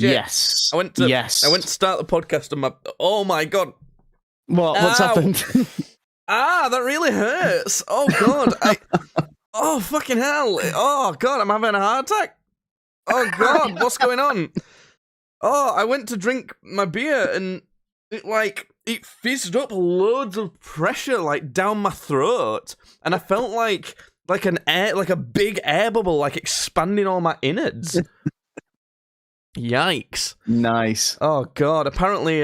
shit. Yes. I went to start the podcast and oh my god. What's happened? That really hurts. Oh god. Oh fucking hell. Oh god, I'm having a heart attack. Oh god, what's going on? Oh, I went to drink my beer and it fizzed up loads of pressure down my throat, and I felt like a big air bubble expanding all my innards. Yikes. Nice. Oh god, apparently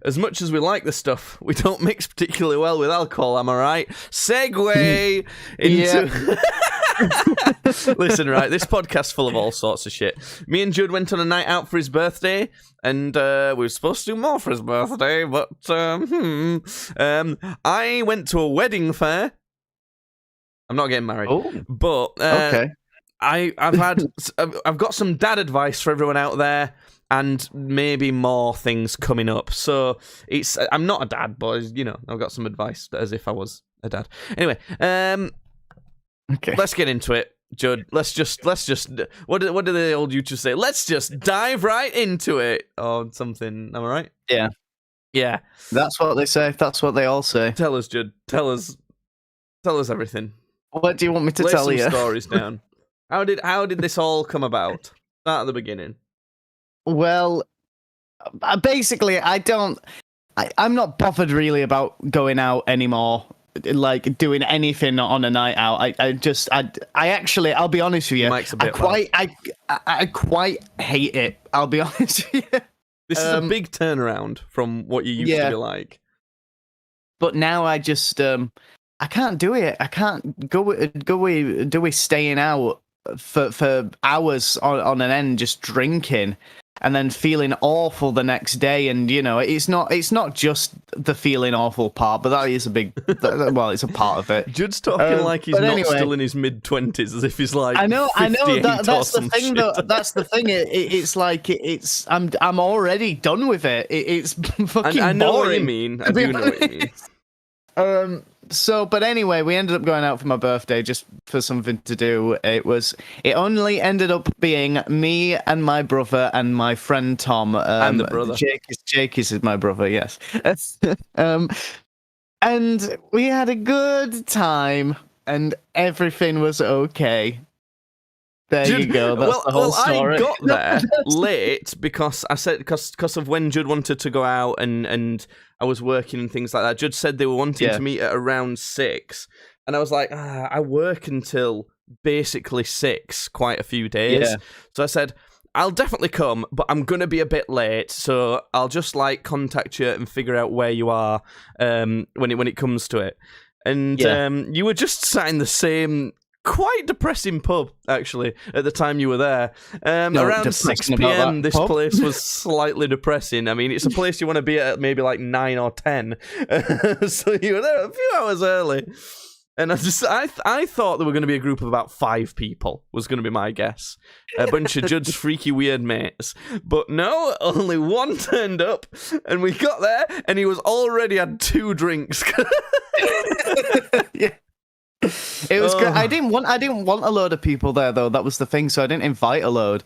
as much as we like this stuff, we don't mix particularly well with alcohol, am I right? Segue into... Listen, right, this podcast's full of all sorts of shit. Me and Jude went on a night out for his birthday, and we were supposed to do more for his birthday, but I went to a wedding fair. I'm not getting married. Oh. But okay. I've got some dad advice for everyone out there, and maybe more things coming up. So I'm not a dad, but I've got some advice as if I was a dad. Anyway, okay, let's get into it, Judd. Let's just what do the old YouTubers say? Let's just dive right into it, or something. Am I right? Yeah. That's what they say. That's what they all say. Tell us, Judd. Tell us everything. What do you want me to Lay tell some you? stories down. How did this all come about? Start at the beginning. Well, basically, I'm not bothered really about going out anymore, doing anything on a night out. I actually, I'll be honest with you, I quite hate it. I'll be honest with you. This is a big turnaround from what you used to be like. But now I just, I can't do it. I can't go with staying out for hours on an end, just drinking, and then feeling awful the next day. And it's not just the feeling awful part, but that is a big well, it's a part of it. Jude's talking like he's not still in his mid-20s, as if he's like I know that's the thing shit. though. That's the thing. It's like I'm already done with it. It's fucking I know boring. what you mean. I do know what you mean. But anyway, we ended up going out for my birthday just for something to do. It only ended up being me and my brother and my friend Tom. And the brother. Jake is my brother, yes. And we had a good time, and everything was okay. There you go. That's the whole story. I got there late because of when Judd wanted to go out and I was working and things like that. Judd said they were wanting to meet at around 6, and I was like, I work until basically 6, quite a few days. Yeah. So I said, I'll definitely come, but I'm gonna be a bit late, so I'll just contact you and figure out where you are when it comes to it. And you were just sat in the same quite depressing pub, actually, at the time you were there. Around 6 p.m, this place was slightly depressing. I mean, it's a place you want to be at maybe 9 or 10. So you were there a few hours early. And I thought there were going to be a group of about 5 people, was going to be my guess. A bunch of Judd's freaky weird mates. But no, only one turned up, and we got there, and he was already had 2 drinks. Yeah. It was great. I didn't want a load of people there though. That was the thing. So I didn't invite a load.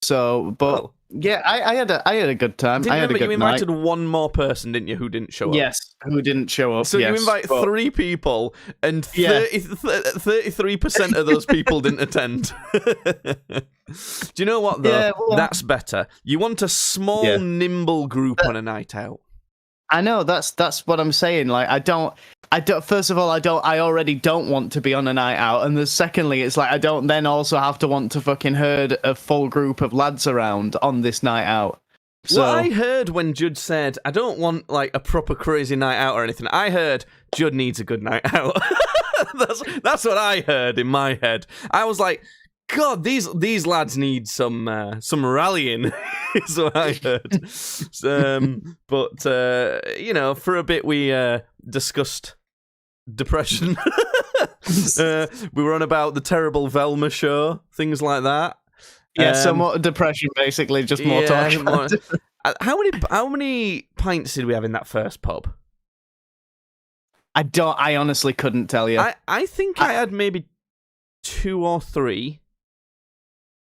So, but yeah, I had a good time. I had a good night. You invited one more person, didn't you? Who didn't show up? Yes, who didn't show up. So you invite 3 people, and 33% of those people didn't attend. Do you know what though? Yeah, well, that's better. You want a small, nimble group on a night out. I know that's what I'm saying. I don't. First of all, I already don't want to be on a night out, and then secondly, it's I don't then also have to want to fucking herd a full group of lads around on this night out. So well, I heard when Judd said, "I don't want a proper crazy night out or anything." I heard Judd needs a good night out. that's what I heard in my head. I was like, God, these lads need some rallying, is what I heard. But for a bit we discussed depression. We were on about the terrible Velma show, things like that. Yeah, somewhat depression, basically, just more talk. How many pints did we have in that first pub? I honestly couldn't tell you. I think I had maybe 2 or 3.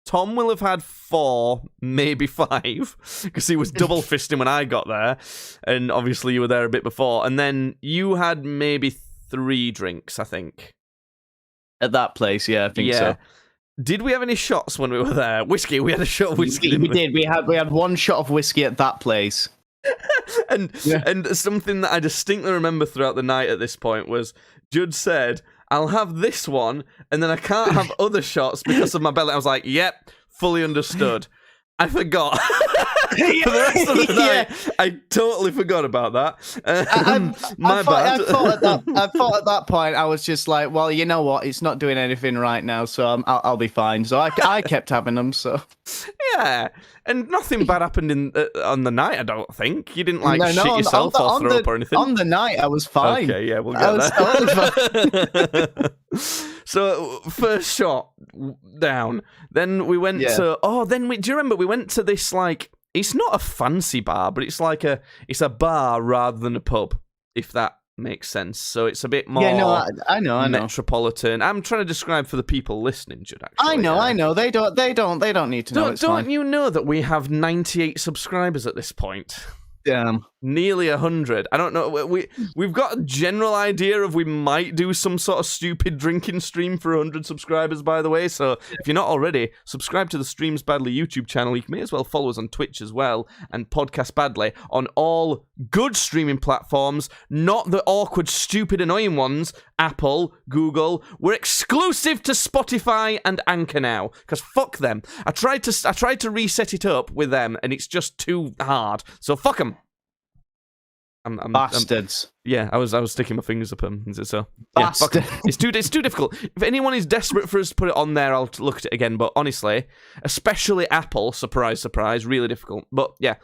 Tom will have had 4, maybe 5, because he was double fisting when I got there, and obviously you were there a bit before. And then you had maybe 3 drinks, I think. At that place, yeah, I think so. Did we have any shots when we were there? Whiskey. We had a shot of whiskey. We did. We had 1 shot of whiskey at that place. and something that I distinctly remember throughout the night at this point was Judd said, I'll have this one, and then I can't have other shots because of my belly. I was like, yep, fully understood. I forgot. For the rest of the night, I totally forgot about that. My bad. I thought at that point, I was just like, well, you know what? It's not doing anything right now, so I'll be fine. So I kept having them, so... Yeah, and nothing bad happened on the night, I don't think. You didn't, shit yourself or throw up or anything? On the night, I was fine. Okay, yeah, we'll get there. Totally fine. So, first shot down. Then we went to... Oh, do you remember? We went to this, it's not a fancy bar, but it's it's a bar rather than a pub, if that makes sense. So it's a bit more I know. Metropolitan. I'm trying to describe for the people listening, Judd, actually. I know. They don't need to know. Don't you know that we have 98 subscribers at this point? Damn. Nearly 100. I don't know. We've got a general idea of we might do some sort of stupid drinking stream for 100 subscribers, by the way. So if you're not already, subscribe to the Streams Badly YouTube channel. You may as well follow us on Twitch as well, and Podcast Badly on all good streaming platforms, not the awkward, stupid, annoying ones. Apple, Google. We're exclusive to Spotify and Anchor now, because fuck them. I tried to reset it up with them, and it's just too hard. So fuck them. Bastards. I was sticking my fingers up them. Is it so? Bastards. Yeah, it's too difficult. If anyone is desperate for us to put it on there, I'll look at it again. But honestly, especially Apple, surprise, really difficult. But yeah,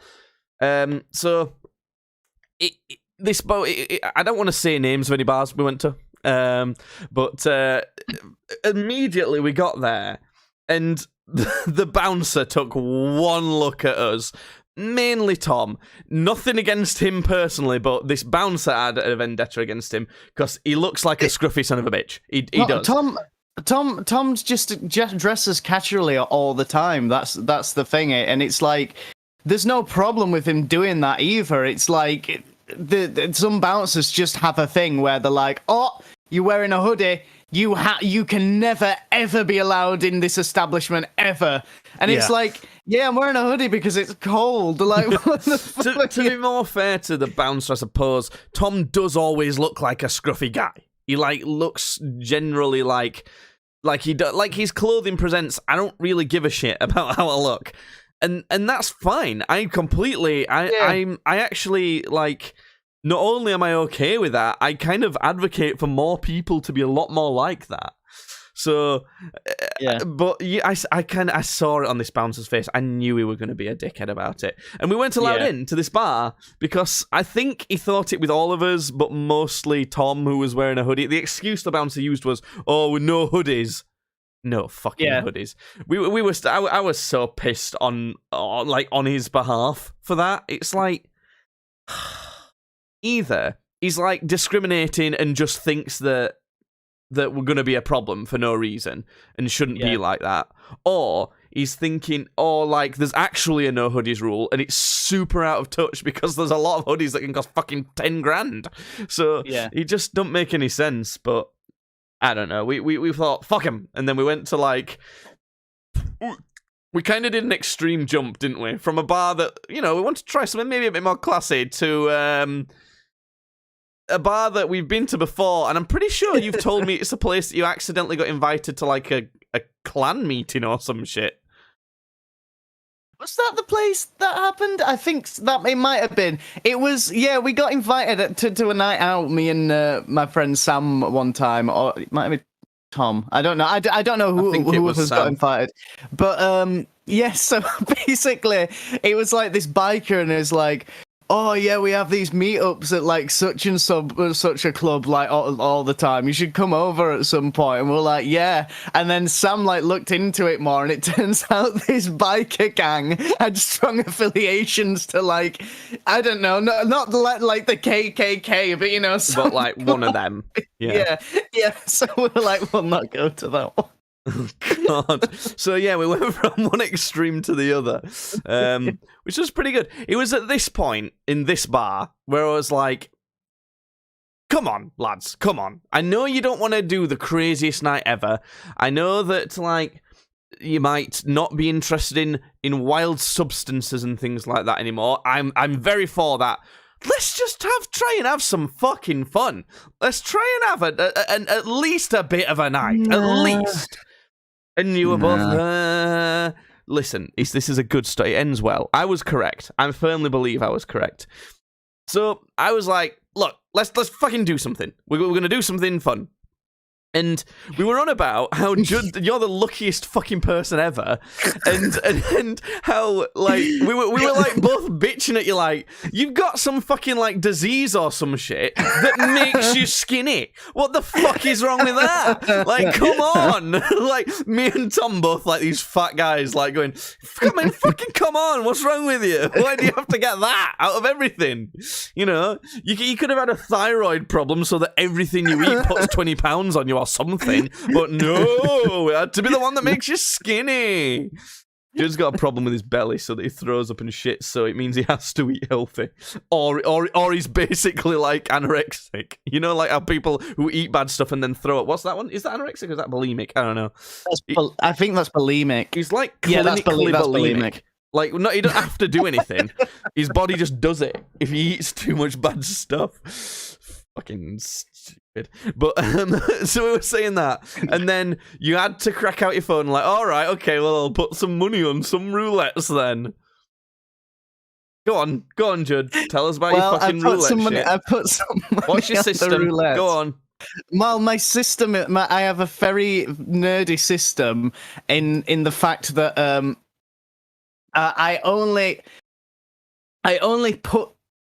so I don't want to say names of any bars we went to. But immediately we got there, and the bouncer took one look at us. Mainly Tom. Nothing against him personally, but this bouncer had a vendetta against him because he looks like a scruffy son of a bitch. He does. Tom's just dresses casually all the time. That's the thing, and it's like there's no problem with him doing that either. It's like some bouncers just have a thing where they're like, "Oh, you're wearing a hoodie. You can never ever be allowed in this establishment ever." And it's like, yeah, I'm wearing a hoodie because it's cold. Like, what the fuck? To be more fair to the bouncer, I suppose, Tom does always look like a scruffy guy. He looks generally like he does. Like his clothing presents. I don't really give a shit about how I look, and that's fine. I actually like. Not only am I okay with that, I kind of advocate for more people to be a lot more like that. So, but I saw it on this bouncer's face. I knew he were going to be a dickhead about it. And we weren't allowed in to this bar because I think he thought it with all of us, but mostly Tom, who was wearing a hoodie. The excuse the bouncer used was, "Oh, with no hoodies." No fucking hoodies. I was so pissed on his behalf for that. It's like... Either he's discriminating and just thinks that we're going to be a problem for no reason and shouldn't be like that, or he's thinking, there's actually a no hoodies rule and it's super out of touch because there's a lot of hoodies that can cost fucking 10 grand. So he just don't make any sense. But I don't know. We thought fuck him, and then we went to we kind of did an extreme jump, didn't we? From a bar that we want to try something maybe a bit more classy to a bar that we've been to before, and I'm pretty sure you've told me it's a place that you accidentally got invited to a clan meeting or some shit. Was that the place that happened? I think that it might have been. It was, we got invited to a night out, me and my friend Sam one time, or it might have been Tom. I don't know. I don't know who of us got invited. But, so basically, it was like this biker, and it was like, "Oh yeah, we have these meetups at such and such a club all the time. You should come over at some point." And we're like, "Yeah." And then Sam looked into it more, and it turns out this biker gang had strong affiliations to I don't know, not the KKK, but but one of them. Yeah. So we're like, we'll not go to that one. God. So yeah, we went from one extreme to the other, which was pretty good. It was at this point in this bar where I was like, come on, lads, come on. I know you don't want to do the craziest night ever. I know that, like, you might not be interested in wild substances and things like that anymore. I'm very for that. Let's just try and have some fucking fun. Let's try and have at least a bit of a night. At least. And you were both, listen, this is a good story. It ends well. I was correct. I firmly believe I was correct. So I was like, look, let's fucking do something. We're going to do something fun. And we were on about how you're the luckiest fucking person ever, and how, like, we were like both bitching at you, like, you've got some fucking, like, disease or some shit that makes you skinny. What the fuck is wrong with that? Like, come on. Like, me and Tom both, like, these fat guys, like, going, come on, what's wrong with you? Why do you have to get that out of everything? You know, you could have had a thyroid problem so that everything you eat puts 20 pounds on you or something, but no, it had to be the one that makes you skinny. Jude's got a problem with his belly, so that he throws up and shit, so it means he has to eat healthy. Or he's basically like anorexic. You know, like how people who eat bad stuff and then throw up. What's that one? Is that anorexic or is that bulimic? I don't know. I think that's bulimic. He's like clinically that's bulimic. Like, no, he doesn't have to do anything. His body just does it if he eats too much bad stuff. Fucking stupid. But so we were saying that, and then you had to crack out your phone and like, all right, okay, well, I'll put some money on some roulettes then. Go on, Judd. Tell us about your fucking roulette shit. I put some money. What's your system? Go on. Well, my system, I have a very nerdy system in the fact that I only put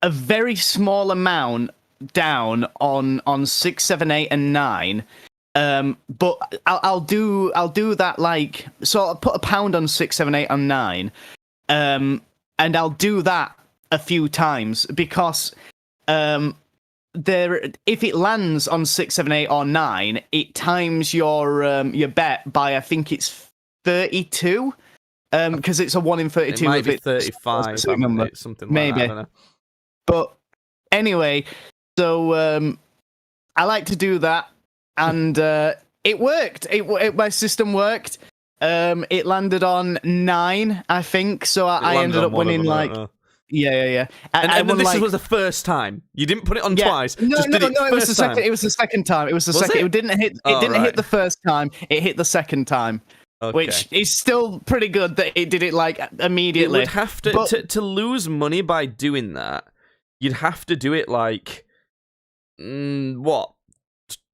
a very small amount down on 6, 7, 8, and 9. But I'll do that, like, so I'll put £1 on 6, 7, 8, and 9. And I'll do that a few times because if it lands on 6, 7, 8, or 9, it times your bet by, I think it's 32. Because it's a 1 in 32. It might be 35. Something like maybe. that. I don't know. But anyway, so I like to do that, and it worked. My system worked. It landed on 9, I think. So I ended up winning like. Yeah. And this was the first time. You didn't put it on twice. No, it was the second. It was the second time. It was the second. It didn't hit. It didn't hit the first time. It hit the second time. Okay. Which is still pretty good that it did it like immediately. You would have to lose money by doing that. You'd have to do it like what,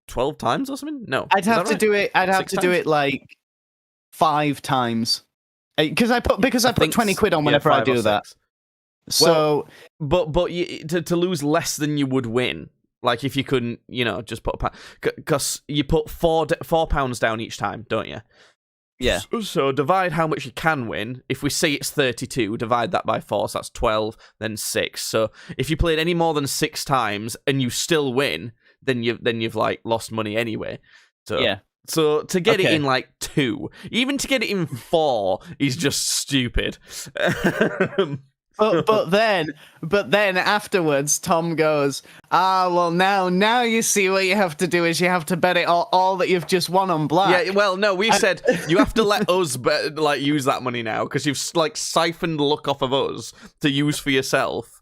12 times or something? No, I'd have to do it. I'd have to do it like 5 times because I put 20 quid on whenever I do that. So, but to lose less than you would win. Like if you couldn't, just put because you put £4 down each time, don't you? Yeah. So divide how much you can win. If we say it's 32, divide that by 4, so that's 12, then 6. So if you played any more than 6 times and you still win, then you've like lost money anyway. So yeah. So to get it in like 2, even to get it in 4 is just stupid. But then afterwards, Tom goes, well, now you see what you have to do is you have to bet it all that you've just won on black. Yeah, well, no, we said you have to let us use that money now because you've like siphoned luck off of us to use for yourself.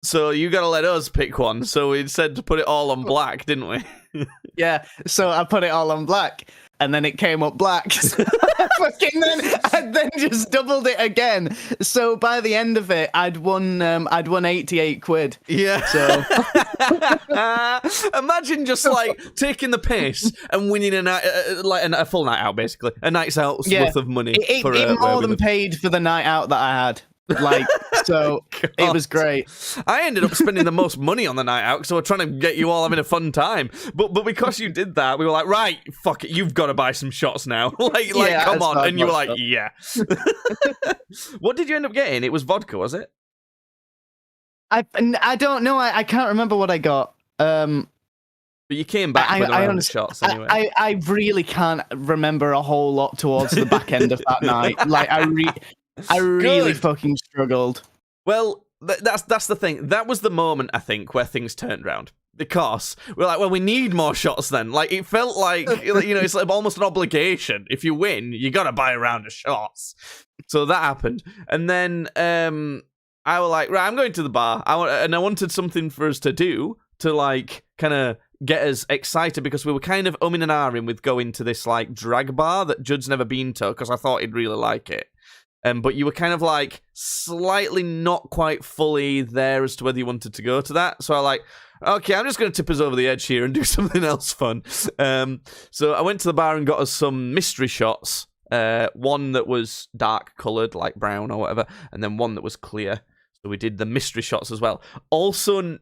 So you got to let us pick one. So we said to put it all on black, didn't we? Yeah, so I put it all on black. And then it came up black. I then just doubled it again. So by the end of it, I'd won 88 quid. Yeah. So imagine just like taking the piss and winning a full night out, basically a night's out worth of money. It more than paid for the night out that I had. So it was great. I ended up spending the most money on the night out because I was trying to get you all having a fun time. But because you did that, we were like, right, fuck it, you've got to buy some shots now. Come on. And you were like, yeah. What did you end up getting? It was vodka, was it? I don't know. I can't remember what I got. But you came back with a round of shots anyway. I really can't remember a whole lot towards the back end of that night. Like I really fucking struggled. Well, that's the thing. That was the moment, I think, where things turned around. Because we're like, well, we need more shots then. Like, it felt like, it's like almost an obligation. If you win, you got to buy a round of shots. So that happened. And then I was like, right, I'm going to the bar. I wanted something for us to do to, like, kind of get us excited because we were kind of umming and ahhing with going to this, like, drag bar that Judd's never been to because I thought he'd really like it. But you were kind of, like, slightly not quite fully there as to whether you wanted to go to that. So I was like, okay, I'm just going to tip us over the edge here and do something else fun. So I went to the bar and got us some mystery shots. One that was dark coloured, like brown or whatever, and then one that was clear. So we did the mystery shots as well. Also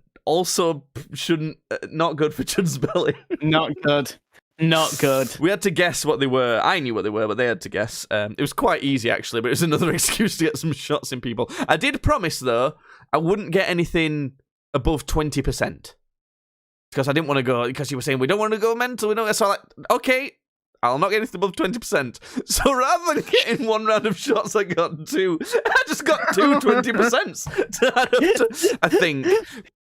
shouldn't, not good for Judd's belly. Not good. Not good. We had to guess what they were. I knew what they were, but they had to guess. It was quite easy, actually, but it was another excuse to get some shots in people. I did promise, though, I wouldn't get anything above 20%. Because I didn't want to go, because you were saying, we don't want to go mental, so I'm like, okay, I'll not get anything above 20%. So rather than getting one round of shots, I got two. I just got two 20%. To add up to, I think.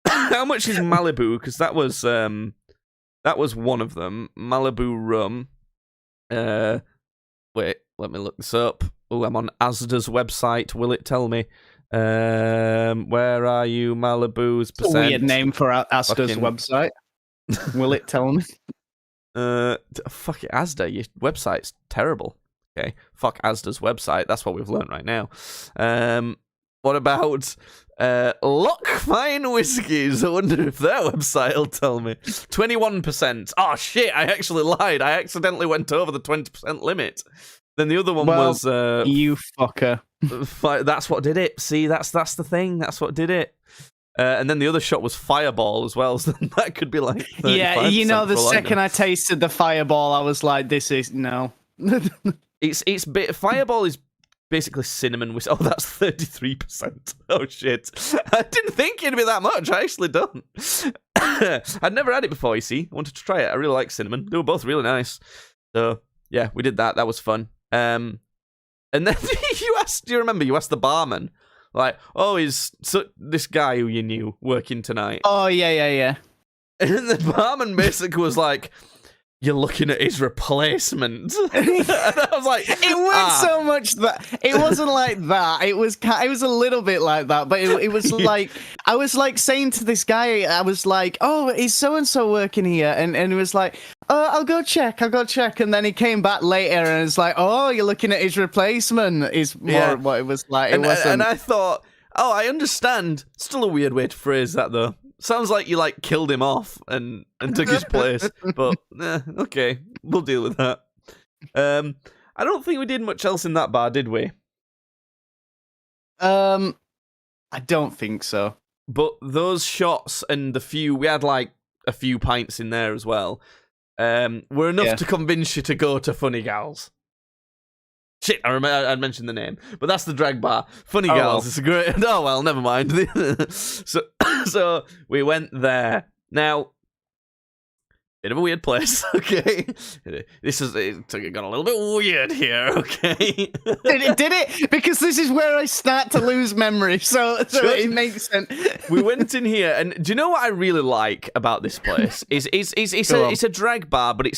How much is Malibu? Because that was one of them. Malibu rum. Wait, let me look this up. Oh, I'm on Asda's website. Will it tell me? Where are you, Malibu's percent? Weird name for Asda's website. Will it tell me? Fuck it, Asda. Your website's terrible. Okay, fuck Asda's website. That's what we've learned right now. What about Lockfine Whiskies? I wonder if their website will tell me. 21%. Oh shit! I actually lied. I accidentally went over the 20% limit. Then the other one was you fucker. That's what did it. See, that's the thing. That's what did it. And then the other shot was Fireball as well, so that could be like 35%. The second I tasted the Fireball, I was like, "This is no." Fireball is basically cinnamon whiskey. Oh, that's 33%. Oh shit! I didn't think it'd be that much. I actually don't. I'd never had it before. You see, I wanted to try it. I really like cinnamon. They were both really nice. So yeah, we did that. That was fun. And then do you remember? You asked the barman. Like, oh, is this guy who you knew working tonight? Oh, yeah. And the barman basically was like, you're looking at his replacement. And I was like, it wasn't so much that. It wasn't like that. It was a little bit like that, but it was like, I was like saying to this guy, I was like, oh, is so-and-so working here? And he was like, I'll go check. And then he came back later and it's like, oh, you're looking at his replacement is more what it was like. And I thought, oh, I understand. Still a weird way to phrase that, though. Sounds like you, like, killed him off and took his place. But, okay, we'll deal with that. I don't think we did much else in that bar, did we? I don't think so. But those shots and we had, like, a few pints in there as well, were enough to convince you to go to Funny Gals. Shit, I remember I'd mentioned the name, but that's the drag bar. Funny Gals. Well. It's a great. Oh well, never mind. So we went there. Now, bit of a weird place. Okay, it got a little bit weird here. Okay, did it? Because this is where I start to lose memory. So it makes sense. We went in here, and do you know what I really like about this place? It's a drag bar, but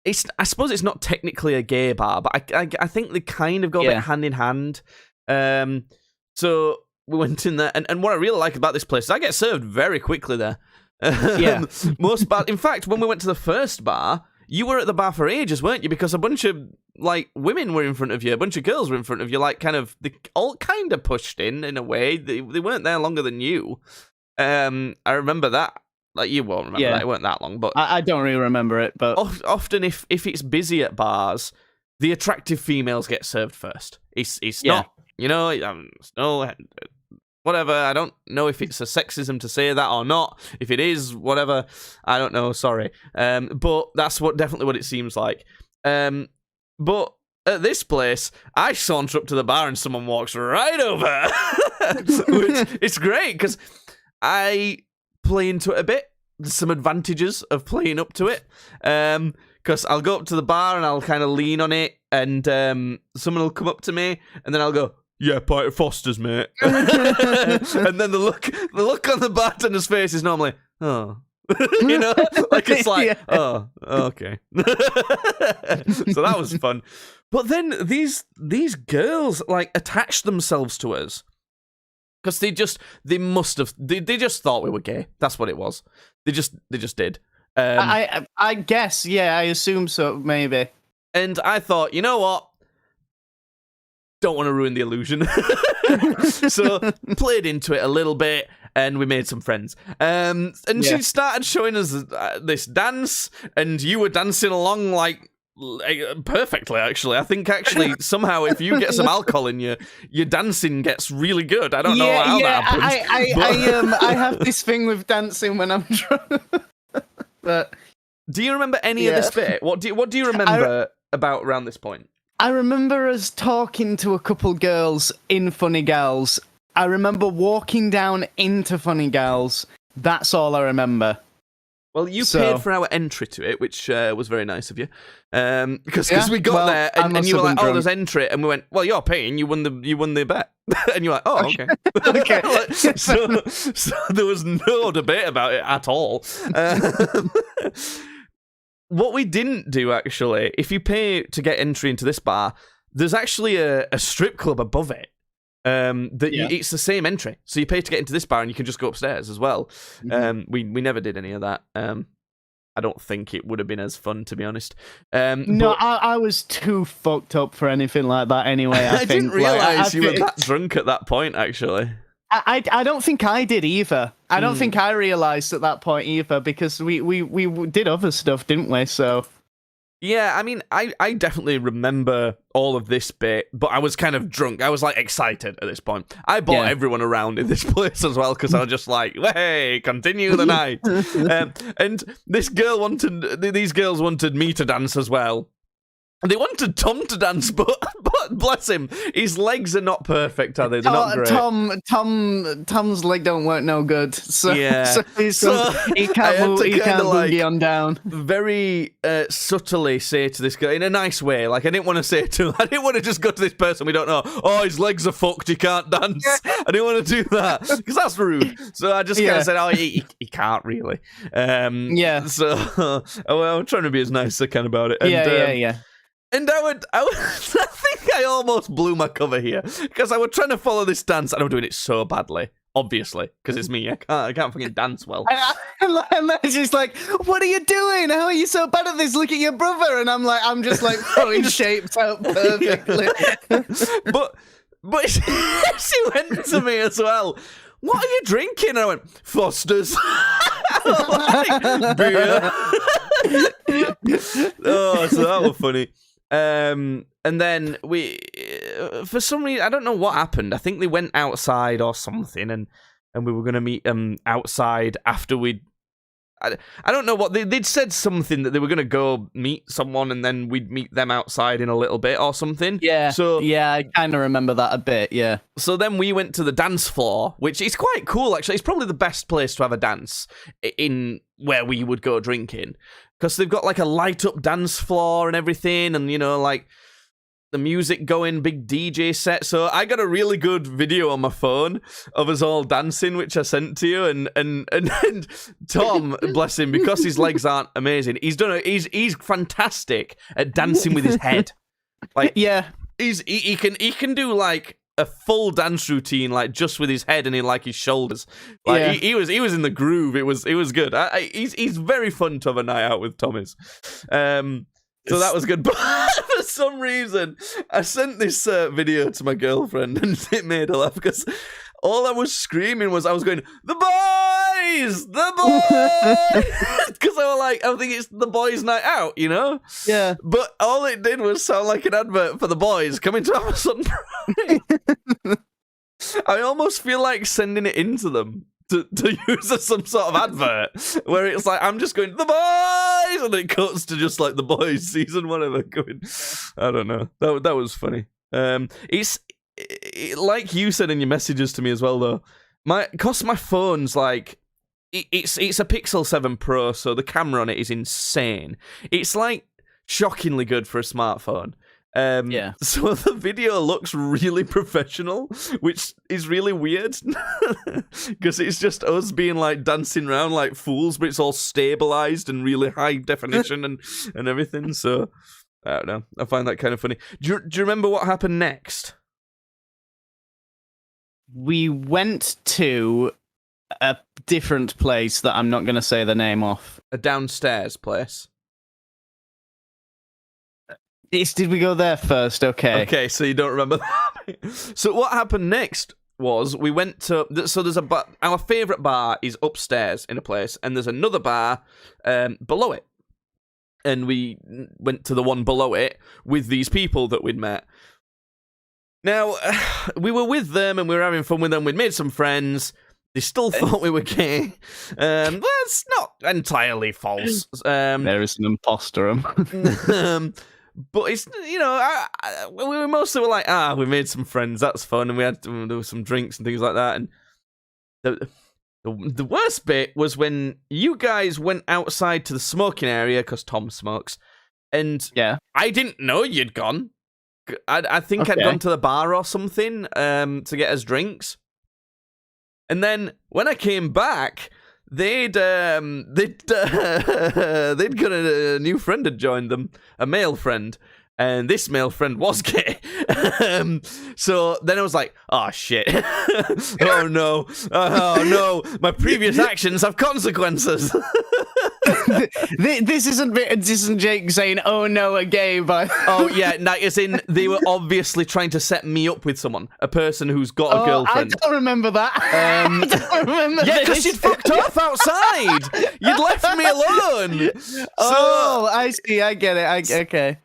I suppose it's not technically a gay bar, but I think they kind of go a bit hand in hand. So we went in there, and what I really like about this place is I get served very quickly there. Most bars, in fact, when we went to the first bar, you were at the bar for ages, weren't you? Because a bunch of like women were in front of you, a bunch of girls were in front of you, like kind of they all kind of pushed in a way. They weren't there longer than you. I remember that. Like, you won't remember that. It weren't that long, but I don't really remember it. But often, if it's busy at bars, the attractive females get served first. It's not, no, whatever. I don't know if it's a sexism to say that or not. If it is, whatever, I don't know. Sorry, but that's definitely what it seems like. But at this place, I saunter up to the bar and someone walks right over, which it's great because I play into it a bit. some advantages of playing up to it. Because I'll go up to the bar and I'll kind of lean on it, and someone will come up to me, and then I'll go, "Yeah, pint of Foster's, mate." And then the look on the bartender's face is normally, "Oh." You know, like it's like, "Oh, okay." So that was fun. But then these girls like attached themselves to us because they just thought we were gay. That's what it was. They just did. I guess, yeah, I assume so, maybe. And I thought, you know what? Don't want to ruin the illusion. So played into it a little bit, and we made some friends. And she started showing us this dance, and you were dancing along like perfectly, actually. I think somehow if you get some alcohol in you, your dancing gets really good. I don't know how that happens. I have this thing with dancing when I'm drunk. But do you remember any of this bit? What do you remember about around this point? I remember us talking to a couple girls in Funny Gals. I remember walking down into Funny Gals. That's all I remember. Well, you paid for our entry to it, which was very nice of you. Because we got there and you were like, "Oh, there's entry," and we went, "Well, you're paying. You won the bet." And you're like, "Oh, okay." Okay. so there was no debate about it at all. What we didn't do, actually, if you pay to get entry into this bar, there's actually a strip club above it. It's the same entry, so you pay to get into this bar, and you can just go upstairs as well. Mm-hmm. We never did any of that. I don't think it would have been as fun, to be honest. I was too fucked up for anything like that anyway. I didn't realise you were that drunk at that point, actually. I don't think I did either. I don't think I realised at that point either, because we did other stuff, didn't we? So yeah, I mean, I definitely remember all of this bit, but I was kind of drunk. I was like excited at this point. I bought everyone around in this place as well, because I was just like, "Hey, continue the night." And these girls wanted me to dance as well. They wanted Tom to dance, but bless him, his legs are not perfect, are they? They're not great. Tom's leg don't work no good. So, yeah. so he can't move, he can't boogie on down. Very subtly say to this girl, in a nice way, like I didn't want to just go to this person we don't know, "Oh, his legs are fucked, he can't dance." I didn't want to do that, because that's rude. So I just kind of said, "Oh, he can't really." So I'm trying to be as nice as I can about it. And, And I think I almost blew my cover here, because I was trying to follow this dance and I'm doing it so badly, obviously, because it's me. I can't fucking dance well. And then she's like, "What are you doing? How are you so bad at this? Look at your brother." And I'm just like throwing shapes out perfectly. But she went to me as well. "What are you drinking?" And I went, "Foster's." Like, beer. Oh, so that was funny. And then we, for some reason, I don't know what happened. I think they went outside or something, and we were going to meet outside after we'd. I don't know what they'd said, something that they were going to go meet someone, and then we'd meet them outside in a little bit or something. Yeah. So yeah, I kind of remember that a bit. Yeah. So then we went to the dance floor, which is quite cool actually. It's probably the best place to have a dance in where we would go drinking, because they've got like a light up dance floor and everything, and like the music going, big DJ set. So I got a really good video on my phone of us all dancing, which I sent to you. And Tom, bless him, because his legs aren't amazing, he's fantastic at dancing with his head. Like, yeah, he can do like a full dance routine, like just with his head and in like his shoulders. Like he was in the groove. It was good. He's very fun to have a night out with, Thomas. So that was good. But for some reason, I sent this video to my girlfriend, and it made her laugh, because all I was screaming was, I was going, "The boys! The boys!" Because I think it's the boys' night out, Yeah. But all it did was sound like an advert for the boys coming to have a sunrise. I almost feel like sending it into them to use as some sort of advert, where it's like, I'm just going, "The boys!" and it cuts to just like The Boys season whatever going. I don't know. That was funny. It's like you said in your messages to me as well, though. My phone's like, it's a Pixel 7 Pro, so the camera on it is insane. It's like shockingly good for a smartphone. So the video looks really professional, which is really weird because it's just us being like dancing around like fools, but it's all stabilized and really high definition and everything. So I don't know. I find that kind of funny. Do you remember what happened next? We went to a different place that I'm not going to say the name of. A downstairs place. Did we go there first? Okay. Okay, so you don't remember that. So what happened next was we went to... So there's a bar... Our favourite bar is upstairs in a place, and there's another bar below it. And we went to the one below it with these people that we'd met. Now, we were with them, and we were having fun with them. We'd made some friends. They still thought we were gay. Well, it's not entirely false. There is an imposter. But it's, we were mostly like, we made some friends, that's fun, and there were some drinks and things like that. And the worst bit was when you guys went outside to the smoking area, because Tom smokes, and I didn't know you'd gone. I think I'd gone to the bar or something to get us drinks. And then when I came back, they'd got a new friend had joined them, a male friend, and this male friend was gay. So then I was like, oh shit. Oh no, my previous actions have consequences. This isn't Jake saying, oh no, a gay, but... Oh yeah, as in, they were obviously trying to set me up with someone, a person who's got a girlfriend. I don't remember that. I don't remember Yeah, because you'd fucked off outside. You'd left me alone. I see, I get it, okay.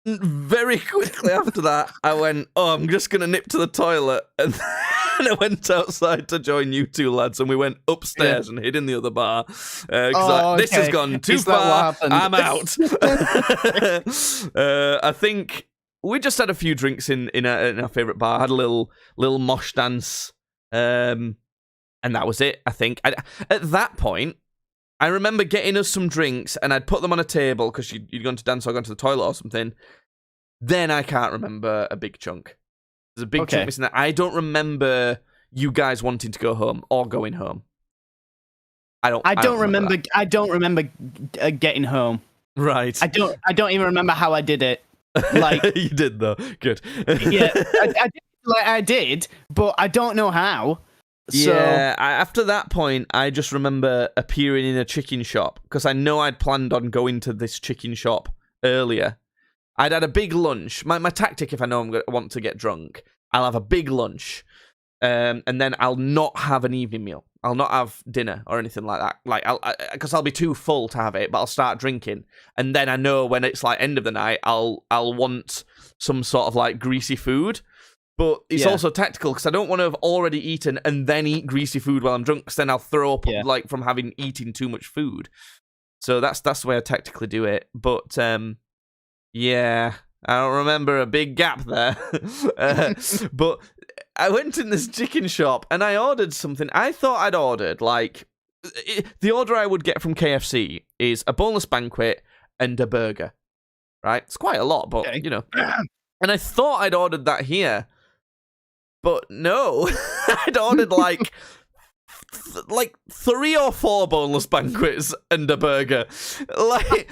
Very quickly after that, I went, I'm just going to nip to the toilet. And then I went outside to join you two lads, and we went upstairs and hid in the other bar. This has gone too far. I'm out. I think we just had a few drinks in our favourite bar, had a little mosh dance, and that was it, I think. At that point, I remember getting us some drinks, and I'd put them on a table because you'd gone to dance or gone to the toilet or something. Then I can't remember a big chunk. There's a big chunk missing there. I don't remember you guys wanting to go home or going home. I don't remember getting home. Right. I don't even remember how I did it. Like you did though. Good. Yeah, I did, but I don't know how. So... Yeah, after that point, I just remember appearing in a chicken shop because I know I'd planned on going to this chicken shop earlier. I'd had a big lunch. My tactic, if I know I want to get drunk, I'll have a big lunch, and then I'll not have an evening meal. I'll not have dinner or anything like that. Like, because I'll be too full to have it, but I'll start drinking, and then I know when it's like end of the night, I'll want some sort of like greasy food. But it's also tactical because I don't want to have already eaten and then eat greasy food while I'm drunk, because then I'll throw up like from having eaten too much food. So that's the way I tactically do it. But yeah, I don't remember a big gap there. But I went in this chicken shop and I ordered something. I thought I'd ordered like the order I would get from KFC is a boneless banquet and a burger. Right? It's quite a lot, but you know. And I thought I'd ordered that here. But no, I'd ordered like 3 or 4 boneless banquets and a burger. Like,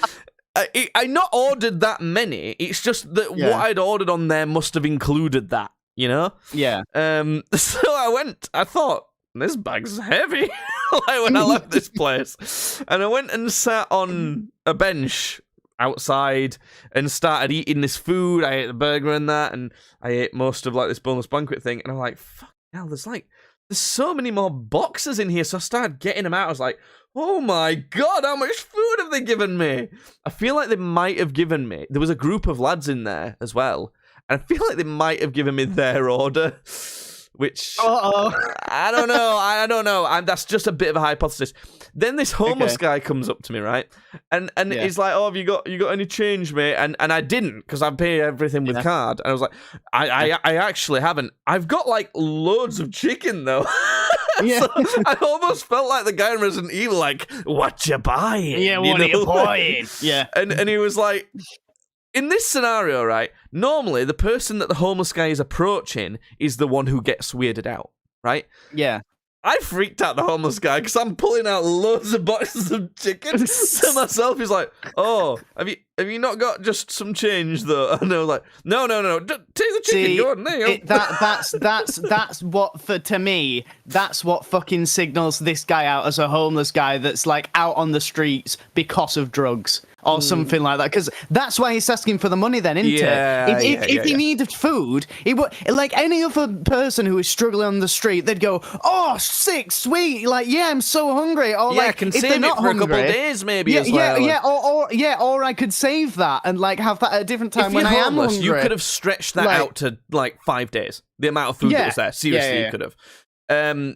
I not ordered that many. It's just that what I'd ordered on there must have included that, you know? Yeah. So I thought, this bag's heavy. Like when I left this place. And I went and sat on a bench outside and started eating this food. I ate the burger and that, and I ate most of like this boneless banquet thing, and I'm like, fuck hell, there's so many more boxes in here. So I started getting them out. I was like, oh my god, how much food have they given me? I feel like they might have given me, there was a group of lads in there as well, and I feel like they might have given me their order. which Uh-oh. I don't know. That's just a bit of a hypothesis. Then this homeless guy comes up to me, right? And he's like, "Oh, have you got any change, mate?" And I didn't, because I pay everything with card. And I was like, I actually haven't. I've got like loads of chicken though. Yeah. So I almost felt like the guy in Resident Evil, like, "What you buying?" Yeah, what are you buying? Yeah. And he was like, in this scenario, right, normally the person that the homeless guy is approaching is the one who gets weirded out, right? Yeah. I freaked out the homeless guy because I'm pulling out loads of boxes of chicken to myself. He's like, "Oh, have you not got just some change though?" And I was like, No, take the chicken. See, Go on, there you go." That's what to me. That's what fucking signals this guy out as a homeless guy that's like out on the streets because of drugs or something like that. Because that's why he's asking for the money, then, isn't it? If he needed food, he would, like any other person who is struggling on the street, they'd go, "Oh, sick, sweet, like, yeah, I'm so hungry." Or like, I can if save they're it not for hungry, a couple of days, maybe. As well. Or I could save that and like have that at a different time when I am hungry. You could have stretched that out to like 5 days. The amount of food that was there, seriously, you could have.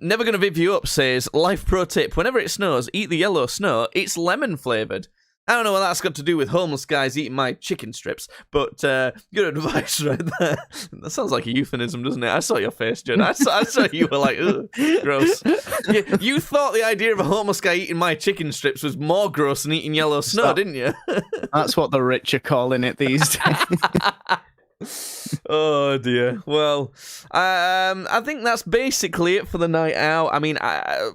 Never Gonna Viv You Up says, life pro tip: whenever it snows, eat the yellow snow. It's lemon flavored. I don't know what that's got to do with homeless guys eating my chicken strips, but good advice right there. That sounds like a euphemism, doesn't it? I saw your face, Judd. I saw you were like, ugh, gross. You thought the idea of a homeless guy eating my chicken strips was more gross than eating yellow snow, didn't you? That's what the rich are calling it these days. Oh dear. Well, I think that's basically it for the night out. I mean,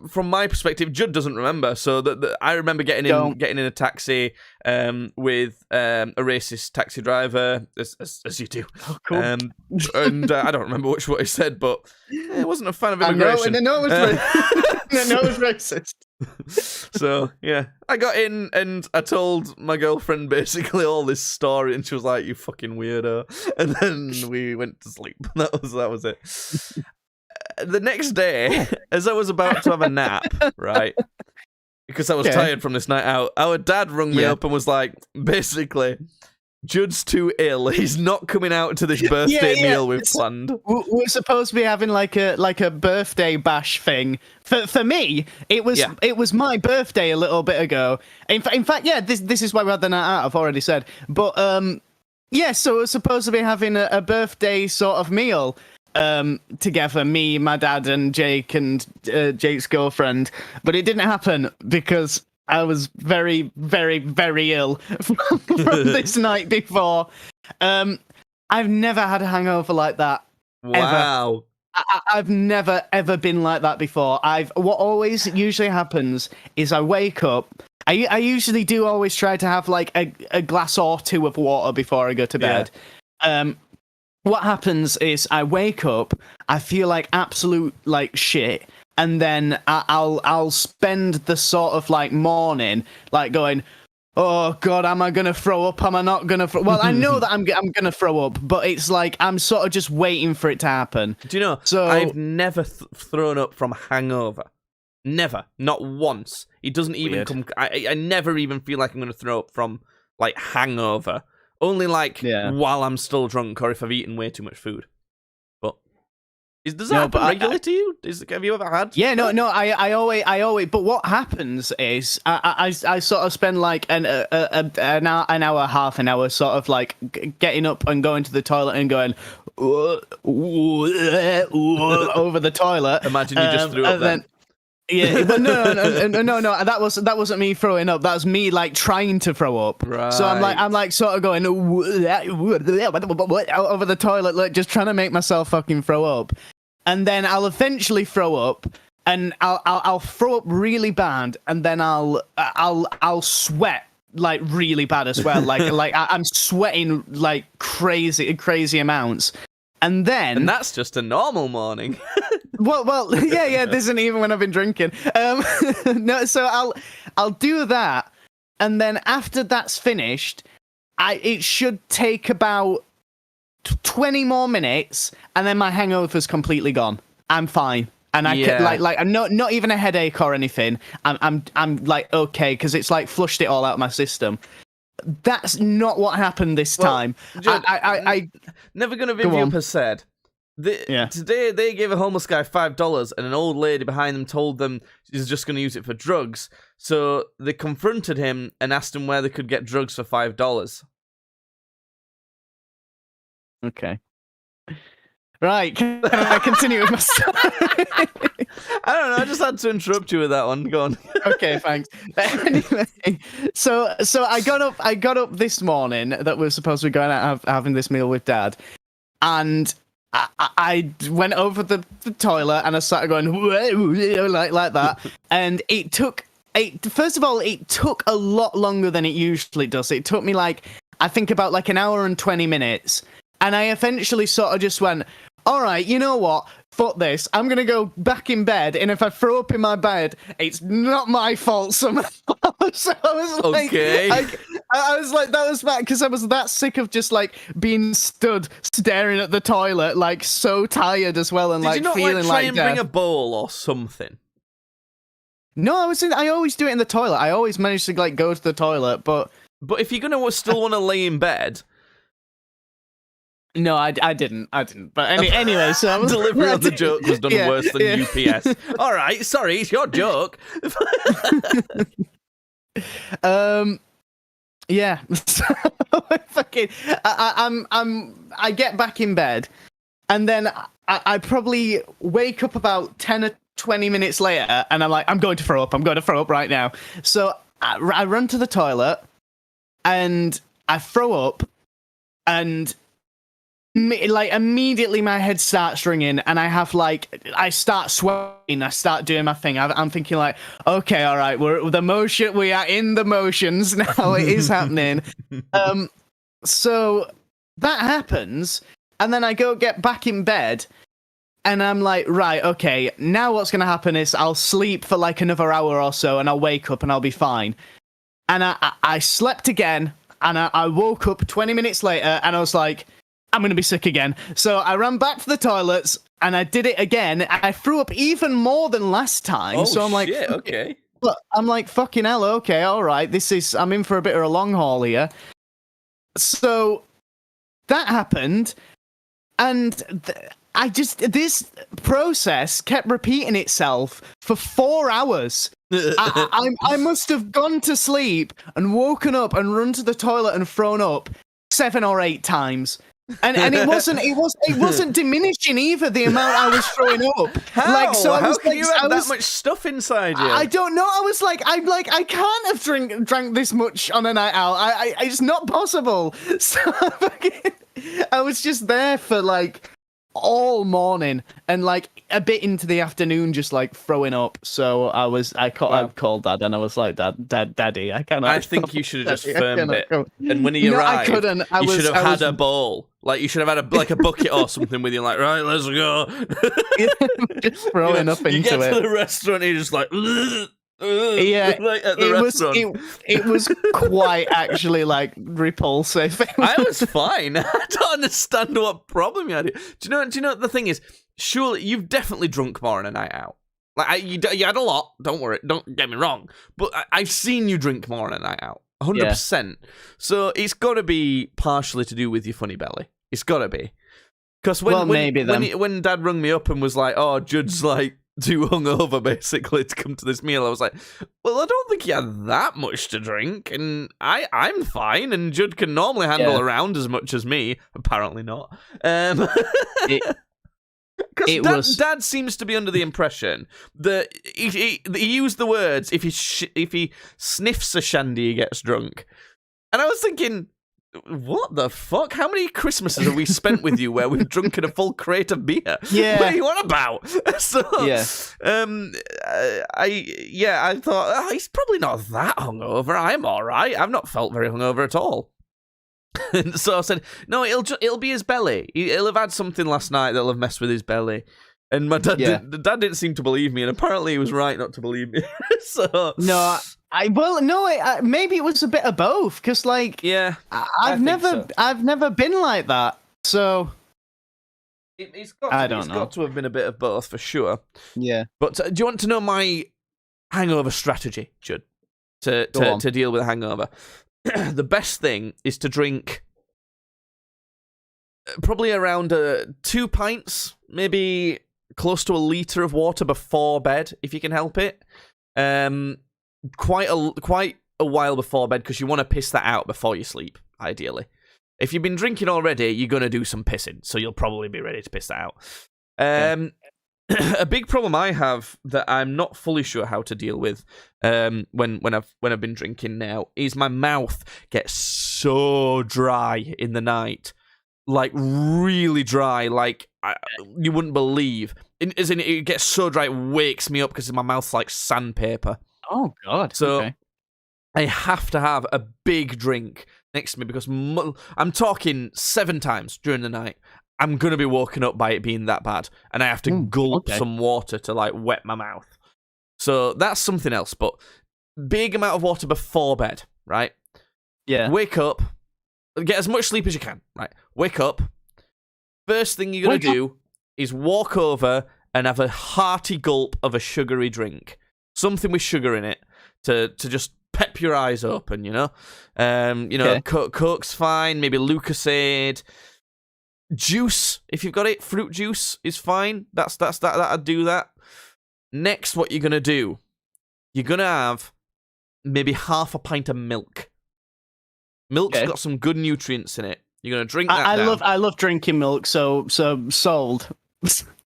from my perspective, Judd doesn't remember, so I remember getting in a taxi with a racist taxi driver, as you do. Oh, cool. And I don't remember what he said, but I wasn't a fan of immigration. I know it was racist. So yeah, I got in and I told my girlfriend basically all this story, and she was like, "You fucking weirdo," and then we went to sleep. That was it. The next day, as I was about to have a nap, right, because I was tired from this night out, our dad rung me up and was like, basically, Judd's too ill. He's not coming out to this birthday meal we've planned. We're supposed to be having like a birthday bash thing. For me, it was my birthday a little bit ago. In fact, this is why we had the night out. I've already said, but so we're supposed to be having a birthday sort of meal together, me, my dad, and Jake, and Jake's girlfriend. But it didn't happen because I was very, very, very ill from this night before. I've never had a hangover like that. Wow. Ever. I've never, ever been like that before. What always usually happens is I wake up. I usually do always try to have like a glass or two of water before I go to bed. What happens is I wake up, I feel like absolute like shit. And then I'll spend the sort of like morning like going, "Oh God, am I gonna throw up? Am I not gonna throw?" Well, I know that I'm gonna throw up, but it's like I'm sort of just waiting for it to happen. Do you know? So I've never thrown up from hangover. Never, not once. It doesn't even come. I never even feel like I'm gonna throw up from like hangover. Only like while I'm still drunk or if I've eaten way too much food. Does that happen regularly to you? Have you ever had? Yeah, no. I always. But what happens is I sort of spend like an hour, half an hour, sort of like getting up and going to the toilet and going over the toilet. Imagine you just threw up then. Yeah, but no. That wasn't me throwing up. That was me like trying to throw up. Right. So I'm like sort of going over the toilet, like just trying to make myself fucking throw up, and then I'll eventually throw up, and I'll throw up really bad, and then I'll sweat like really bad as well. like I'm sweating like crazy amounts. And that's just a normal morning. well, yeah. This isn't even when I've been drinking. No, so I'll do that, and then after that's finished, it should take about 20 more minutes, and then my hangover's completely gone. I'm fine, and I can, like I'm not even a headache or anything. I'm like okay, because it's like flushed it all out of my system. That's not what happened this time. Judd, I Never Gonna Viv You Up has said Today they gave a homeless guy $5, and an old lady behind them told them she's just going to use it for drugs. So they confronted him and asked him where they could get drugs for $5. Okay. Right, can I continue with my story? I don't know, I just had to interrupt you with that one. Go on. Okay, thanks. Anyway, so I got up this morning that we were supposed to be going out having this meal with Dad, and I went over the toilet and I started going like that, and first of all, it took a lot longer than it usually does. It took me I think about an hour and 20 minutes, and I eventually sort of just went, all right, you know what? Fuck this. I'm going to go back in bed, and if I throw up in my bed, it's not my fault somehow. So I was like, okay. I was like, that was bad, because I was that sick of just being stood staring at the toilet, so tired as well, and Did you not, feeling try and death. bring a bowl or something? No, I always do it in the toilet. I always manage to go to the toilet, but if you're gonna still want to lay in bed. No, I didn't. But anyway, so delivery of the joke was done worse than UPS. All right, sorry, it's your joke. Yeah. So, I get back in bed, and then I probably wake up about 10 or 20 minutes later, and I'm like, I'm going to throw up right now. So I run to the toilet, and I throw up, and immediately my head starts ringing, and I have I start sweating, I start doing my thing. I'm thinking okay, all right, we are in the motions now. It is happening. So that happens, and then I go get back in bed, and I'm like, right, okay, now what's gonna happen is I'll sleep for another hour or so, and I'll wake up and I'll be fine. And I slept again, and I woke up 20 minutes later, and I was like, I'm going to be sick again. So I ran back to the toilets, and I did it again. I threw up even more than last time. Oh, so I'm like, shit, okay. I'm like, fucking hell, okay, all right. I'm in for a bit of a long haul here. So that happened, and this process kept repeating itself for 4 hours. I must have gone to sleep and woken up and run to the toilet and thrown up 7 or 8 times. And it wasn't diminishing either, the amount I was throwing up. How? How can you have that much stuff inside you? I don't know. I was I can't have drank this much on a night out. It's not possible. So I was just there for all morning, and a bit into the afternoon, just throwing up. So I called Dad, and I was like, Daddy, I cannot. I think you should have just firmed it. And when he arrived, I couldn't. You should have had a bowl. You should have had a bucket or something with you. Right, let's go. Just throwing up into it. You get to the restaurant, and you're just yeah, at the restaurant. It was quite actually repulsive. I was fine. I don't understand what problem you had. Do you know the thing is? Surely you've definitely drunk more on a night out. You had a lot. Don't worry. Don't get me wrong. But I've seen you drink more on a night out. 100%. So it's got to be partially to do with your funny belly. It's got to be. Because when Dad rung me up and was like, "Oh, Judd's too hungover basically to come to this meal," I was like, well, I don't think he had that much to drink, and I'm fine, and Judd can normally handle around as much as me. Apparently not. Because Dad seems to be under the impression that he used the words, if he sniffs a shandy, he gets drunk. And I was thinking, what the fuck? How many Christmases have we spent with you where we've drunken a full crate of beer? Yeah. What are you on about? So, yeah. I thought, he's probably not that hungover. I'm all right. I've not felt very hungover at all. And so I said, no, it'll be his belly. He'll have had something last night that'll have messed with his belly. And my dad, Dad didn't seem to believe me, and apparently he was right not to believe me. So no, maybe it was a bit of both, because I've never been like that. So it's got to have been a bit of both for sure. Yeah. But do you want to know my hangover strategy, Judd, to deal with a hangover? The best thing is to drink probably around 2 pints, maybe close to a litre of water before bed, if you can help it. Quite a while before bed, because you want to piss that out before you sleep, ideally. If you've been drinking already, you're going to do some pissing, so you'll probably be ready to piss that out. A big problem I have that I'm not fully sure how to deal with when I've been drinking now is my mouth gets so dry in the night, like really dry, like you wouldn't believe. As in, it gets so dry, it wakes me up because my mouth's like sandpaper. Oh God! So okay. I have to have a big drink next to me because I'm talking 7 times during the night. I'm going to be woken up by it being that bad, and I have to gulp some water to, like, wet my mouth. So that's something else, but big amount of water before bed, right? Yeah. Wake up, get as much sleep as you can, right? Wake up. First thing you're going to do is walk over and have a hearty gulp of a sugary drink. Something with sugar in it to just pep your eyes open, you know? Coke's fine, maybe Lucasade. Juice, if you've got it, fruit juice is fine. That'd do that. Next, what you're gonna do? You're gonna have maybe half a pint of milk. Milk's got some good nutrients in it. You're gonna drink that. I love drinking milk. So sold.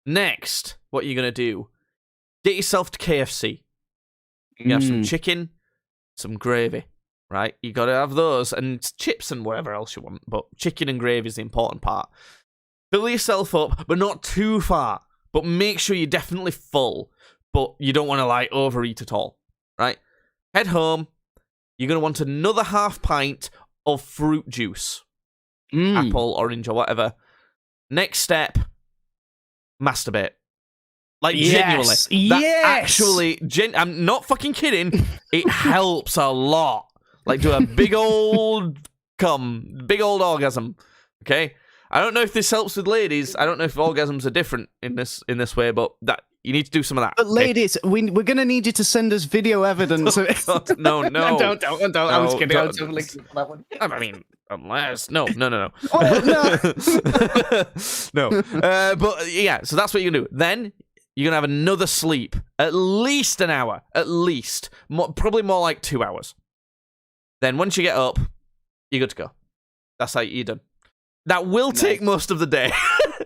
Next, what you're gonna do? Get yourself to KFC. You have some chicken, some gravy. Right, you got to have those and chips and whatever else you want, but chicken and gravy is the important part. Fill yourself up, but not too far. But make sure you're definitely full, but you don't want to like overeat at all. Right, head home. You're gonna want another half pint of fruit juice, apple, orange, or whatever. Next step, masturbate. Like, genuinely. Actually, I'm not fucking kidding. It helps a lot. Like, do a big old orgasm, okay? I don't know if this helps with ladies. I don't know if orgasms are different in this way, but that you need to do some of that. But ladies, we're gonna need you to send us video evidence. No. Don't. I was kidding. I was totally kidding for that one. I mean, unless no. Oh, no. No. But yeah, so that's what you're gonna do. Then you're gonna have another sleep, at least an hour, probably more like 2 hours. Then once you get up, you're good to go. That's how you're done. That will take most of the day.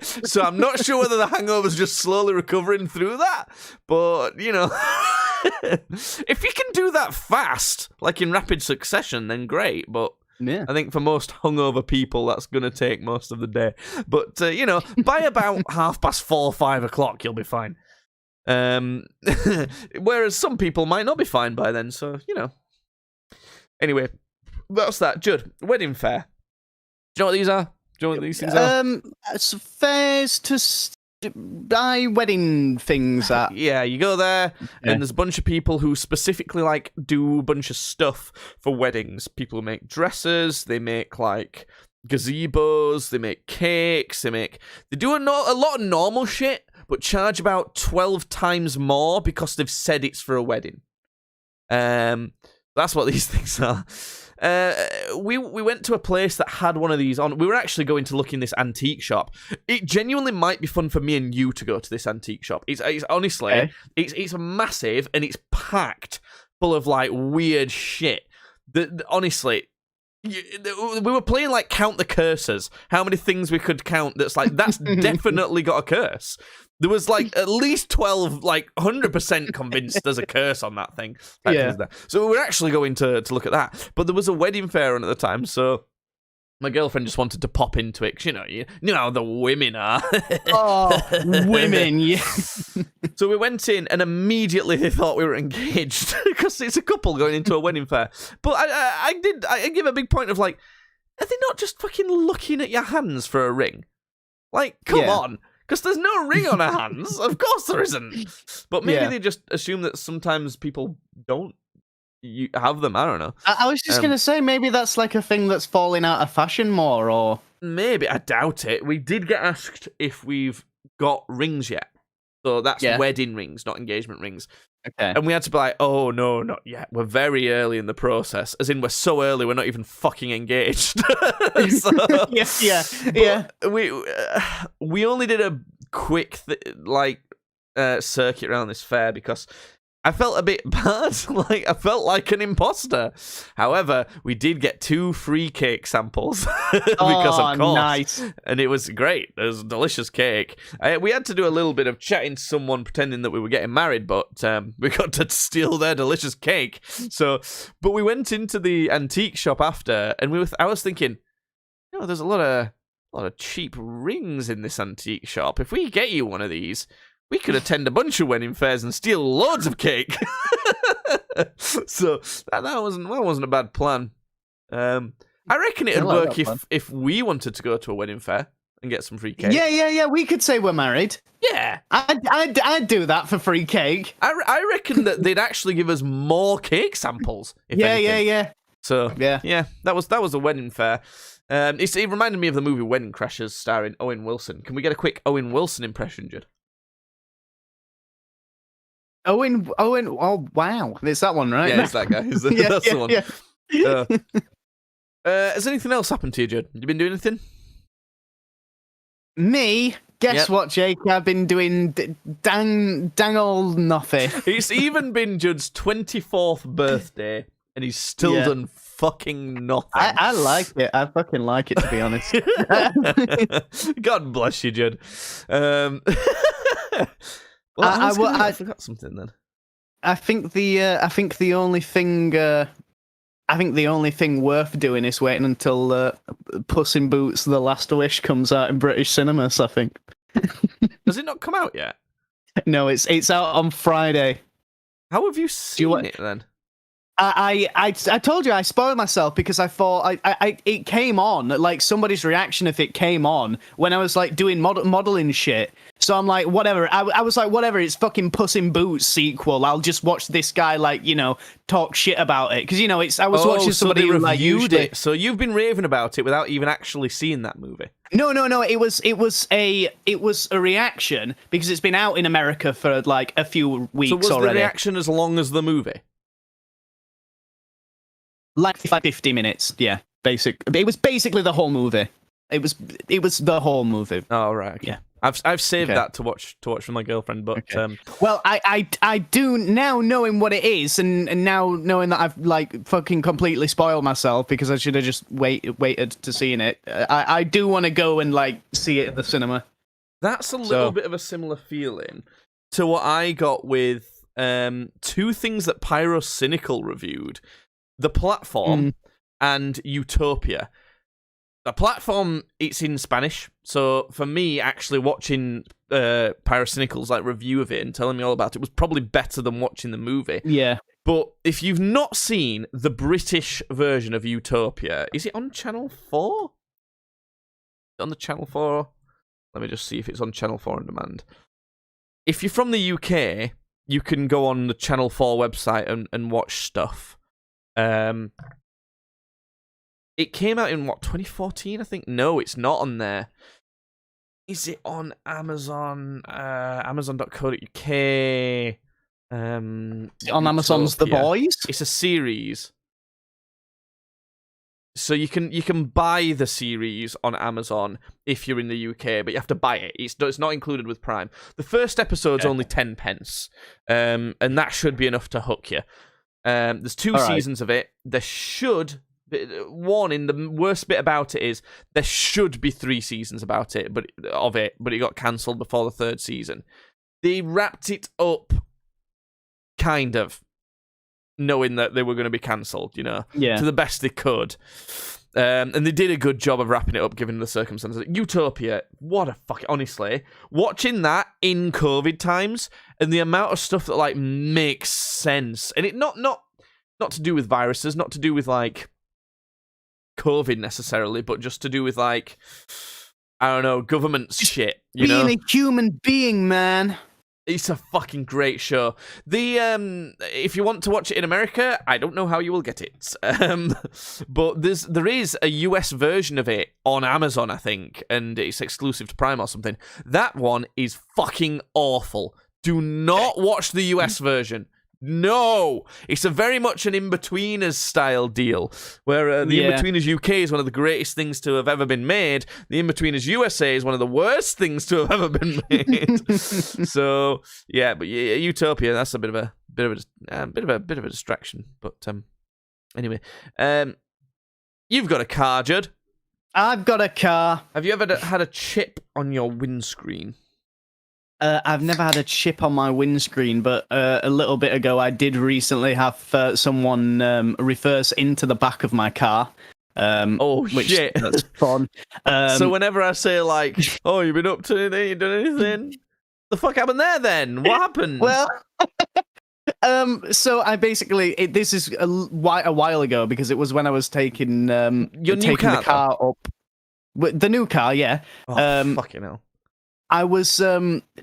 So I'm not sure whether the hangover's just slowly recovering through that. But, you know, if you can do that fast, like in rapid succession, then great. But I think for most hungover people, that's going to take most of the day. But, by about 4:30, 5 o'clock, you'll be fine. Whereas some people might not be fine by then. So, Anyway, that's that. Judd, wedding fair. Do you know what these are? Do you know what these things are? It's fairs to buy wedding things at. Yeah, you go there, and there's a bunch of people who specifically, like, do a bunch of stuff for weddings. People make dresses, they make, like, gazebos, they make cakes, they do a lot of normal shit, but charge about 12 times more because they've said it's for a wedding. That's what these things are. We went to a place that had one of these on. We were actually going to look in this antique shop. It genuinely might be fun for me and you to go to this antique shop. It's honestly, it's massive and it's packed full of like weird shit. Honestly, we were playing like Count the Curses. How many things we could count that's definitely got a curse. There was like at least 12, like 100% convinced there's a curse on that thing. So we were actually going to look at that. But there was a wedding fair on at the time, so my girlfriend just wanted to pop into it. 'Cause, you know how the women are. Oh, women, yeah. So we went in and immediately they thought we were engaged because it's a couple going into a wedding fair. But I give a big point of like, are they not just fucking looking at your hands for a ring? Like, come on. Because there's no ring on her hands. Of course there isn't. But maybe they just assume that sometimes people don't have them. I don't know. I was just going to say, maybe that's like a thing that's falling out of fashion more, or... Maybe. I doubt it. We did get asked if we've got rings yet. So that's wedding rings, not engagement rings. Okay. And we had to be like, oh, no, not yet. We're very early in the process. As in, we're so early, we're not even fucking engaged. Yeah. We only did a quick, circuit around this fair because I felt a bit bad. I felt like an imposter. However, we did get 2 free cake samples because of course. Nice. And it was great. It was a delicious cake. We had to do a little bit of chatting to someone pretending that we were getting married, but we got to steal their delicious cake. But we went into the antique shop after, and I was thinking, there's a lot of cheap rings in this antique shop. If we get you one of these, we could attend a bunch of wedding fairs and steal loads of cake. So that wasn't a bad plan. I reckon it'd work if we wanted to go to a wedding fair and get some free cake. Yeah. We could say we're married. Yeah, I'd do that for free cake. I reckon that they'd actually give us more cake samples. Yeah. So yeah, that was a wedding fair. It reminded me of the movie Wedding Crashers starring Owen Wilson. Can we get a quick Owen Wilson impression, Judd? Owen, oh wow, it's that one, right? Yeah, it's that guy. That's the one. Yeah. Has anything else happened to you, Judd? You been doing anything? Me? Guess what, Jake? I've been doing dang all nothing. It's even been Judd's 24th birthday, and he's still done fucking nothing. I like it. I fucking like it, to be honest. God bless you, Judd. I forgot something then. I think the only thing worth doing is waiting until Puss in Boots: The Last Wish comes out in British cinemas. I think. Has it not come out yet? No, it's out on Friday. How have you seen it then? I told you I spoiled myself because I thought it came on, like somebody's reaction if it came on when I was like doing modeling shit. So I'm like, whatever. I was like, whatever. It's fucking Puss in Boots sequel. I'll just watch this guy talk shit about it because I was watching somebody who reviewed it. So you've been raving about it without even actually seeing that movie. No. It was a reaction because it's been out in America for like a few weeks already. So was the reaction as long as the movie? Like 50 minutes, yeah. It was basically the whole movie. It was the whole movie. Oh right, okay. Yeah. I've saved that to watch with my girlfriend, but well, I do now knowing what it is, and now knowing that I've like fucking completely spoiled myself because I should have just waited to seeing it. I do want to go and like see it at the cinema. That's a little bit of a similar feeling to what I got with 2 things that Pyrocynical reviewed. The Platform and Utopia. The Platform, it's in Spanish, so for me, actually watching Pyrocynical's like review of it and telling me all about it was probably better than watching the movie. Yeah. But if you've not seen the British version of Utopia, is it on Channel 4? On the Channel 4? Let me just see if it's on Channel 4 on demand. If you're from the UK, you can go on the Channel 4 website and watch stuff. It came out in 2014, I think? No, it's not on there. Is it on Amazon? Amazon.co.uk. On Amazon's The Boys? It's a series. So you can buy the series on Amazon if you're in the UK, but you have to buy it. It's not included with Prime. The first episode's only 10 pence, and that should be enough to hook you. There's 2 seasons of it. There should... Warning, the worst bit about it is there should be 3 seasons but it got cancelled before the 3rd season. They wrapped it up, kind of, knowing that they were going to be cancelled, to the best they could. And they did a good job of wrapping it up given the circumstances. Utopia, what a honestly, watching that in COVID times and the amount of stuff that like makes sense, and it not to do with viruses, not to do with like COVID necessarily, but just to do with like, I don't know, government shit, being a human being, man. It's a fucking great show. If you want to watch it in America, I don't know how you will get it. But there is a US version of it on Amazon, I think, and it's exclusive to Prime or something. That one is fucking awful. Do not watch the US version. No, it's a very much an In-Betweeners style deal, where the In-Betweeners UK is one of the greatest things to have ever been made. The In-Betweeners USA is one of the worst things to have ever been made. So yeah, but Utopia, that's a bit of a distraction. But anyway, you've got a car, Judd. I've got a car. Have you ever had a chip on your windscreen? I've never had a chip on my windscreen, but a little bit ago I did recently have someone reverse into the back of my car. Shit. That's fun. So whenever I say, like, oh, you've been up to anything, you done anything? The fuck happened there then? What happened? Well, so I basically, this is a while ago, because it was when I was taking the car up. The new car, yeah. Oh, fucking hell. I was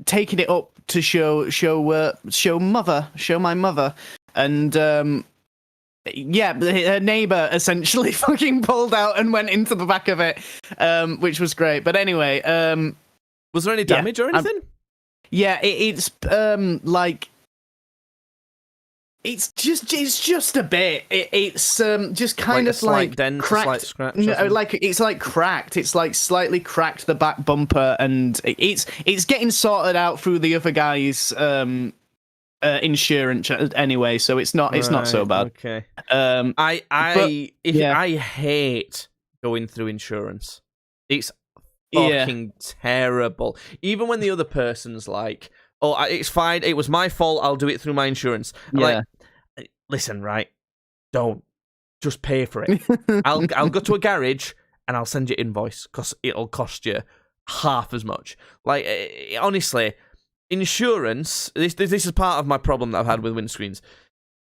taking it up to show my mother, and her neighbour essentially fucking pulled out and went into the back of it, which was great. But anyway, was there any damage or anything? It's like. It's just a bit. It's just kind of like dent, cracked. Slight scratch. No, like it's like cracked. It's like slightly cracked the back bumper, and it's getting sorted out through the other guy's insurance anyway. So it's not so bad. Okay. I hate going through insurance. It's fucking terrible. Even when the other person's like, oh, it's fine. It was my fault. I'll do it through my insurance. Like, listen, right? Don't just pay for it. I'll go to a garage and I'll send you invoice because it'll cost you half as much. Like, honestly, insurance. This is part of my problem that I've had with windscreens.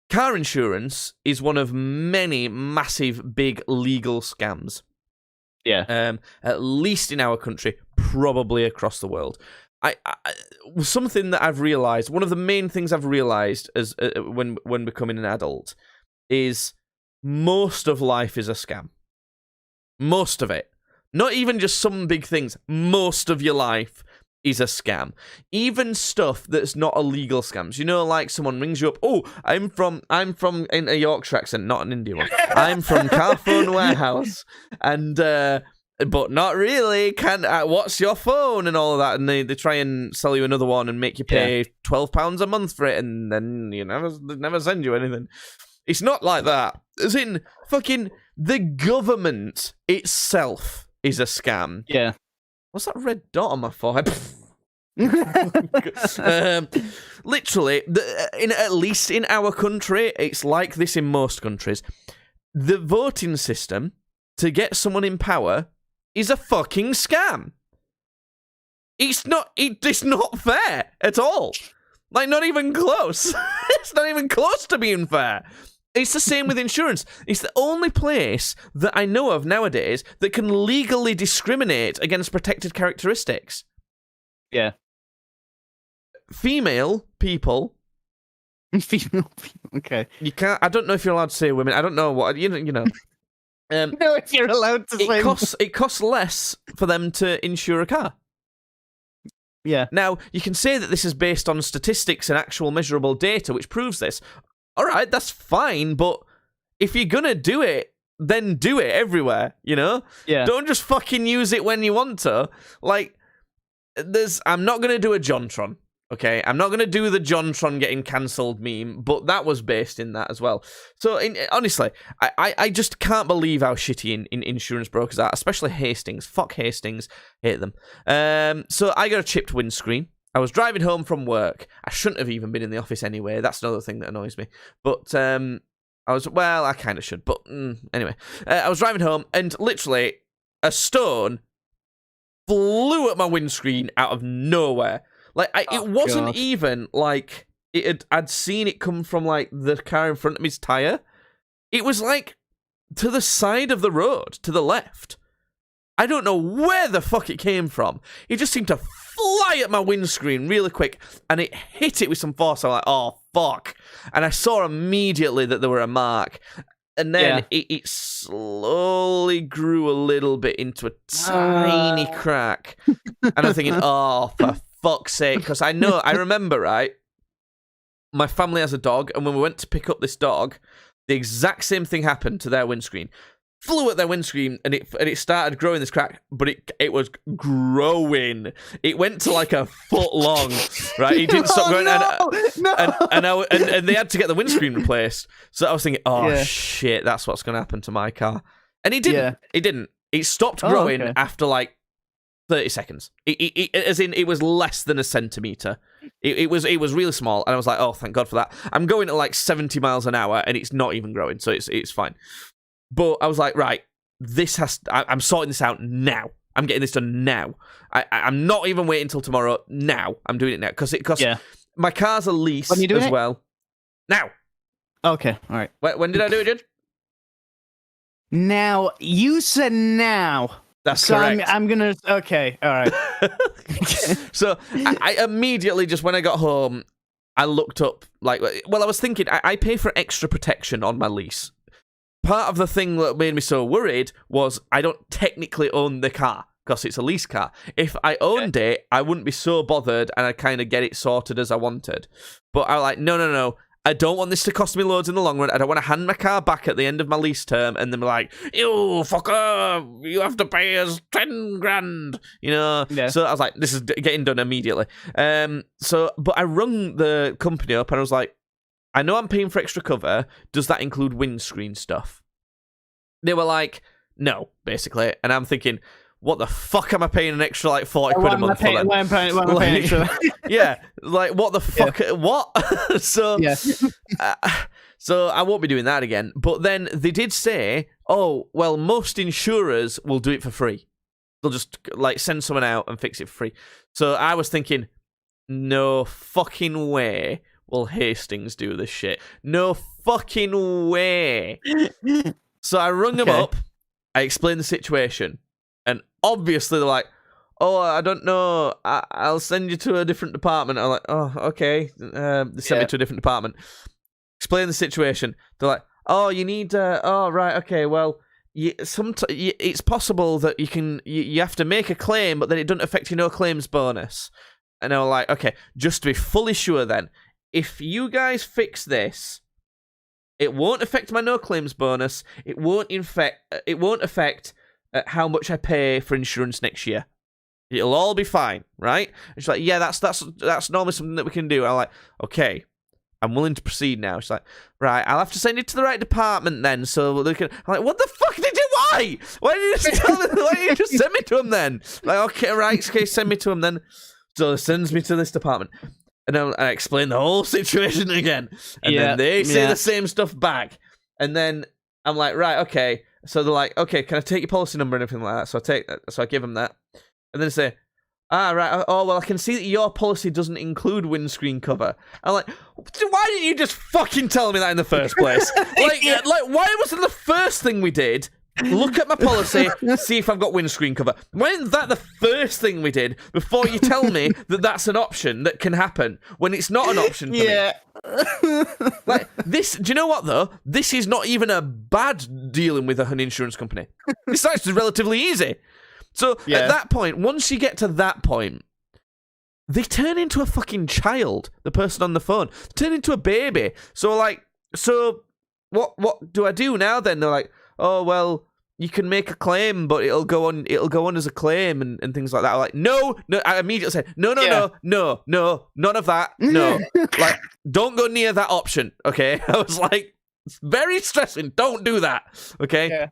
Car insurance is one of many massive, big legal scams. Yeah. At least in our country, probably across the world. Something that I've realised, one of the main things I've realised as when becoming an adult, is most of life is a scam. Most of it. Not even just some big things. Most of your life is a scam. Even stuff that's not illegal scams. You know, like someone rings you up, oh, I'm from in a Yorkshire accent, not an Indian one. I'm from Carphone Warehouse, and but not really. What's your phone and all of that? And they try and sell you another one and make you pay £12 a month for it, and then they never send you anything. It's not like that. As in, fucking the government itself is a scam. Yeah. What's that red dot on my forehead? Literally, at least in our country, it's like this in most countries. The voting system to get someone in power is a fucking scam. It's not fair at all. Like, not even close. It's not even close to being fair. It's the same with insurance. It's the only place that I know of nowadays that can legally discriminate against protected characteristics. Yeah. Female people. Female people, okay. You can't. I don't know if you're allowed to say women. I don't know what you know. No, if you're allowed to say. It costs less for them to insure a car. Yeah. Now, you can say that this is based on statistics and actual measurable data, which proves this. All right, that's fine, but if you're gonna do it, then do it everywhere, you know? Yeah. Don't just fucking use it when you want to. Like, I'm not gonna do a JonTron, okay? I'm not gonna do the JonTron getting cancelled meme, but that was based in that as well. So, honestly, I just can't believe how shitty in insurance brokers are, especially Hastings. Fuck Hastings, hate them. So I got a chipped windscreen. I was driving home from work. I shouldn't have even been in the office anyway. That's another thing that annoys me. But I kind of should. But anyway, I was driving home and literally a stone flew at my windscreen out of nowhere. Like, it wasn't even like I'd seen it come from like the car in front of me's tire. It was like to the side of the road, to the left. I don't know where the fuck it came from. It just seemed to fly at my windscreen really quick, and it hit it with some force. I'm like, oh, fuck. And I saw immediately that there were a mark. And then it slowly grew a little bit into a tiny crack. And I'm thinking, oh, for fuck's sake. Because I remember, right? My family has a dog, and when we went to pick up this dog, the exact same thing happened to their windscreen. Flew at their windscreen, and it started growing this crack, but it was growing. It went to like a foot long, right? It didn't stop growing, and they had to get the windscreen replaced. So I was thinking, shit, that's what's going to happen to my car. And it didn't. Yeah. It didn't. It stopped growing after like 30 seconds. It was less than a centimeter. It was really small, and I was like, oh, thank God for that. I'm going at like 70 miles an hour, and it's not even growing, so it's fine. But I was like, right, I'm sorting this out now. I'm getting this done now. I'm not even waiting until tomorrow. Now. I'm doing it now. Because my car's a lease as well. Now. Okay, all right. When did I do it, Jude? Now. You said now. That's correct. I'm going to... Okay, all right. So I immediately, just when I got home, I looked up, I was thinking, I pay for extra protection on my lease. Part of the thing that made me so worried was I don't technically own the car because it's a lease car. If I owned it, I wouldn't be so bothered and I'd kind of get it sorted as I wanted. But I was like, no. I don't want this to cost me loads in the long run. I don't want to hand my car back at the end of my lease term and then be like, you fucker, you have to pay us 10 grand, you know? Yeah. So I was like, this is getting done immediately. But I rung the company up and I was like, I know I'm paying for extra cover. Does that include windscreen stuff? They were like, no, basically. And I'm thinking, what the fuck am I paying an extra like 40 quid a month for then? Why am I paying extra? Yeah, like what the fuck? Yeah. What? So I won't be doing that again. But then they did say, oh, well, most insurers will do it for free. They'll just like send someone out and fix it for free. So I was thinking, no fucking way will Hastings do this shit. No fucking way. So I rung them up. I explained the situation. And obviously they're like, oh, I don't know. I'll send you to a different department. I'm like, oh, okay. They sent me to a different department. Explain the situation. They're like, oh, you need... oh, right, okay, well... it's possible that you have to make a claim, but then it doesn't affect your no claims bonus. And I was like, okay, just to be fully sure then, if you guys fix this, it won't affect my no claims bonus. It won't affect how much I pay for insurance next year. It'll all be fine, right? And she's like, yeah, that's normally something that we can do. I'm like, okay, I'm willing to proceed now. She's like, right, I'll have to send it to the right department then, so they can. I'm like, what the fuck did you? Why? Why did you just tell me? Why did you just send me to him then? Like, okay, right, okay, send me to him then. So it sends me to this department. And then I explain the whole situation again. And then they say the same stuff back. And then I'm like, right, okay. So they're like, okay, can I take your policy number and everything like that? So I give them that. And then they say, right, oh, well, I can see that your policy doesn't include windscreen cover. I'm like, why didn't you just fucking tell me that in the first place? like, why wasn't the first thing we did look at my policy, see if I've got windscreen cover? Why isn't that the first thing we did before you tell me that that's an option that can happen when it's not an option for me? Like, this, do you know what, though? This is not even a bad dealing with an insurance company. It's actually relatively easy. So, at that point, once you get to that point, they turn into a fucking child, the person on the phone. They turn into a baby. So, what do I do now then? They're like, oh, well, you can make a claim, but it'll go on as a claim and things like that. I'm like, no, I immediately said, no, none of that, no. Like, don't go near that option, okay? I was like, it's very stressing, don't do that, okay? Yeah.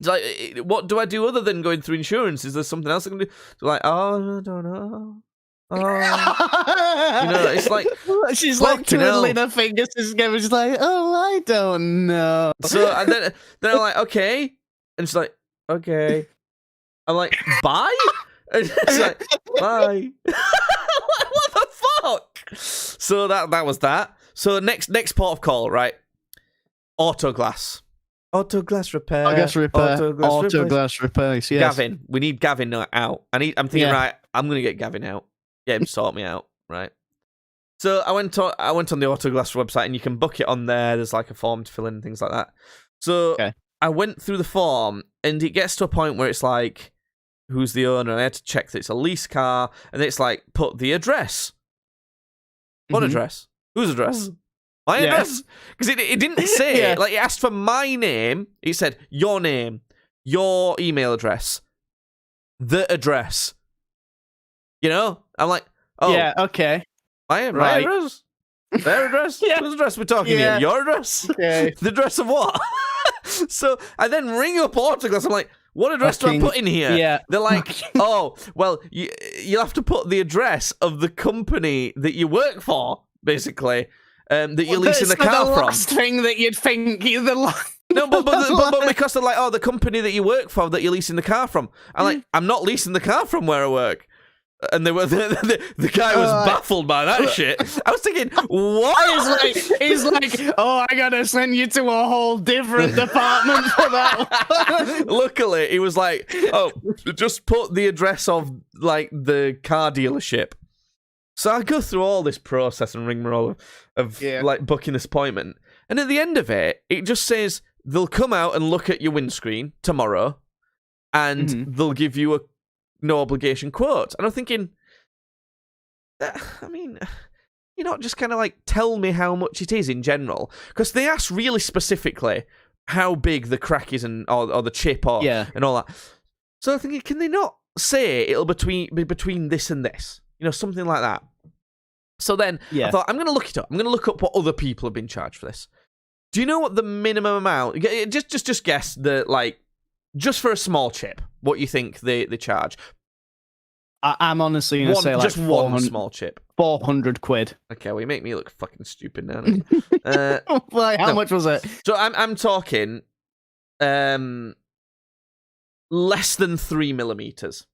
It's like, what do I do other than going through insurance? Is there something else I can do? So like, oh, I don't know. Oh, you know, it's like she's like twiddling her fingers together. She's like, oh, I don't know. So and then I'm like, okay, and she's like, okay. I'm like, bye. And she's like, bye. What the fuck? So that was that. So next port of call, right? Autoglass repair. Autoglass repair. Yeah. Gavin, we need Gavin out. I'm thinking, right, I'm gonna get Gavin out, get him to sort me out, right? So I went on the Autoglass website, and you can book it on there. There's like a form to fill in and things like that. So I went through the form, and it gets to a point where it's like, who's the owner? And I had to check that it's a lease car, and it's like, put the address. What address? Whose address? My address? Because it didn't say, like, it asked for my name. It said, your name, your email address, the address. You know? I'm like, oh. Yeah, okay. My address? Their address? Whose address we're talking here? Your address? Okay. The address of what? So I then ring up Autoglass. I'm like, what address do I put in here? Yeah. They're like, oh, well, you'll have to put the address of the company that you work for, basically, that you're leasing the car from. The last thing that you'd think. No, but because they're like, oh, the company that you work for that you're leasing the car from. I'm like, I'm not leasing the car from where I work. And they were the guy was baffled by that shit. I was thinking, what? He's like, oh, I gotta send you to a whole different department for that. Luckily, he was like, oh, just put the address of like the car dealership. So I go through all this process and rigmarole of like booking this appointment, and at the end of it, it just says they'll come out and look at your windscreen tomorrow, and they'll give you a no obligation quote. And I'm thinking, I mean, you know, just kind of like tell me how much it is in general, because they ask really specifically how big the crack is and or the chip and all that. So I'm thinking, can they not say it'll be between this and this, you know, something like that? So then I thought, I'm going to look it up. I'm going to look up what other people have been charged for this. Do you know what the minimum amount? Just guess the like. Just for a small chip, what you think they charge? I'm honestly going to say like just one small chip. 400 quid. Okay, well, you make me look fucking stupid now. Like, how much was it? So I'm talking less than 3 millimeters.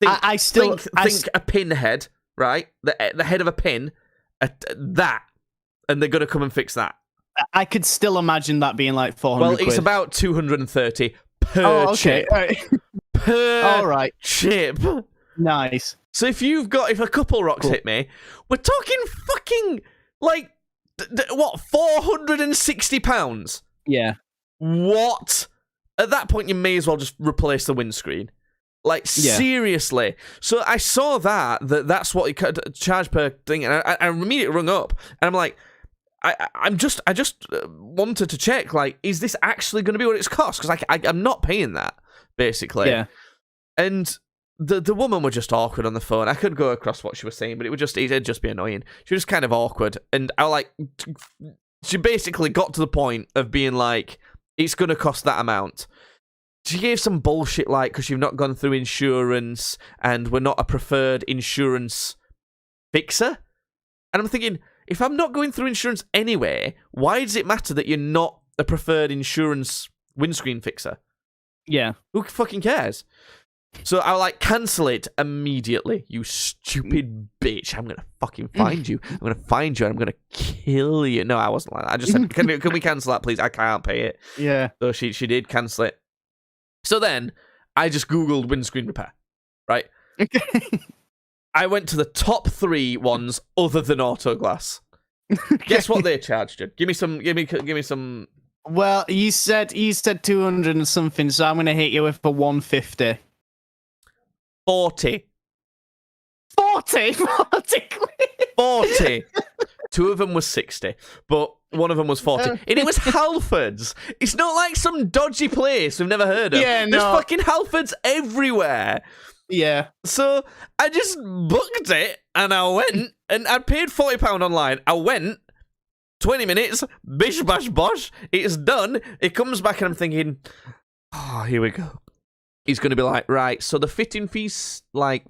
Think a pin head, right? The head of a pin, that, and they're going to come and fix that. I could still imagine that being like 400 quid. It's about 230 per chip. Per chip. Nice. So if a couple rocks hit me, we're talking fucking like what, £460? Yeah. What? At that point, you may as well just replace the windscreen. Like, seriously. So I saw that's what he charged per thing, and I immediately rung up, and I'm like, I just wanted to check, like, is this actually going to be what it's cost? Because I'm not paying that, basically. Yeah. And the woman was just awkward on the phone. I could go across what she was saying, but it'd just be annoying. She was just kind of awkward, and she basically got to the point of being like, it's going to cost that amount. She gave some bullshit like, because you've not gone through insurance, and we're not a preferred insurance fixer. And I'm thinking, if I'm not going through insurance anyway, why does it matter that you're not a preferred insurance windscreen fixer? Yeah. Who fucking cares? So I like, cancel it immediately, you stupid bitch. I'm going to fucking find you. I'm going to find you and I'm going to kill you. No, I wasn't like that. I just said, can we cancel that, please? I can't pay it. Yeah. So she did cancel it. So then I just Googled windscreen repair, right? I went to the top 3 ones other than Autoglass. Guess what they charged you? Give me some. Well, you said 200 and something, so I'm gonna hit you with a 150. 40. 40 quid. 40. 2 of them was 60, but one of them was 40. And it was Halfords. It's not like some dodgy place we've never heard of. Yeah, no. There's fucking Halfords everywhere. Yeah. So I just booked it, and I went, and I paid £40 online. I went, 20 minutes, bish bash bosh, it's done. It comes back, and I'm thinking, oh, here we go. He's going to be like, right, so the fitting fee's like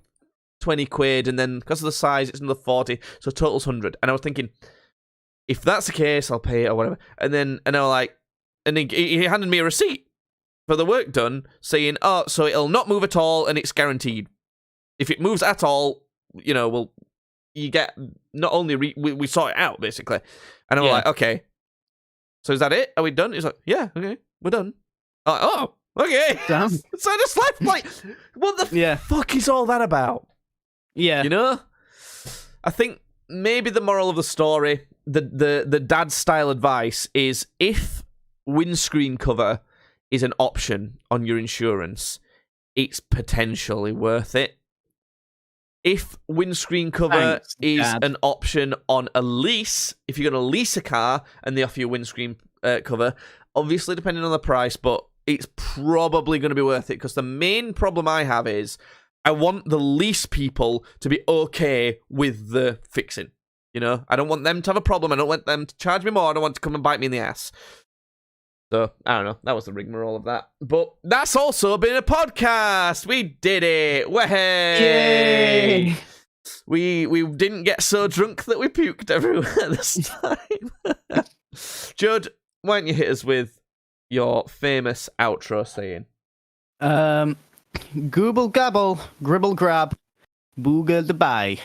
20 quid, and then because of the size, it's another 40, so total's 100. And I was thinking, if that's the case, I'll pay it or whatever. And I was like, and he handed me a receipt for the work done, saying, oh, so it'll not move at all, and it's guaranteed. If it moves at all, you know, you get, not only, we sort it out, basically. And I was like, okay, so is that it? Are we done? He's like, yeah, okay, we're done. I'm like, oh, Okay. Damn. So I just left, like, what the fuck is all that about? Yeah. You know? I think maybe the moral of the story, the dad style advice is if windscreen cover is an option on your insurance, it's potentially worth it. If windscreen cover is an option on a lease, if you're going to lease a car and they offer you windscreen cover, obviously depending on the price, but it's probably going to be worth it, because the main problem I have is I want the lease people to be okay with the fixing. You know, I don't want them to have a problem. I don't want them to charge me more. I don't want to come and bite me in the ass. So, I don't know. That was the rigmarole of that. But that's also been a podcast. We did it. Way! Yay! We didn't get so drunk that we puked everywhere this time. Judd, why don't you hit us with your famous outro saying? Google gabble, gribble grab, booger the bye.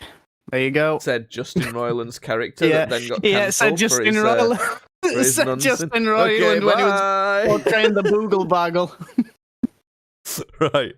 There you go. Said Justin Roiland's character that then got cancelled. Yeah, it said Justin Roiland. It said Justin Roiland when he was portraying the boogle baggle. Right.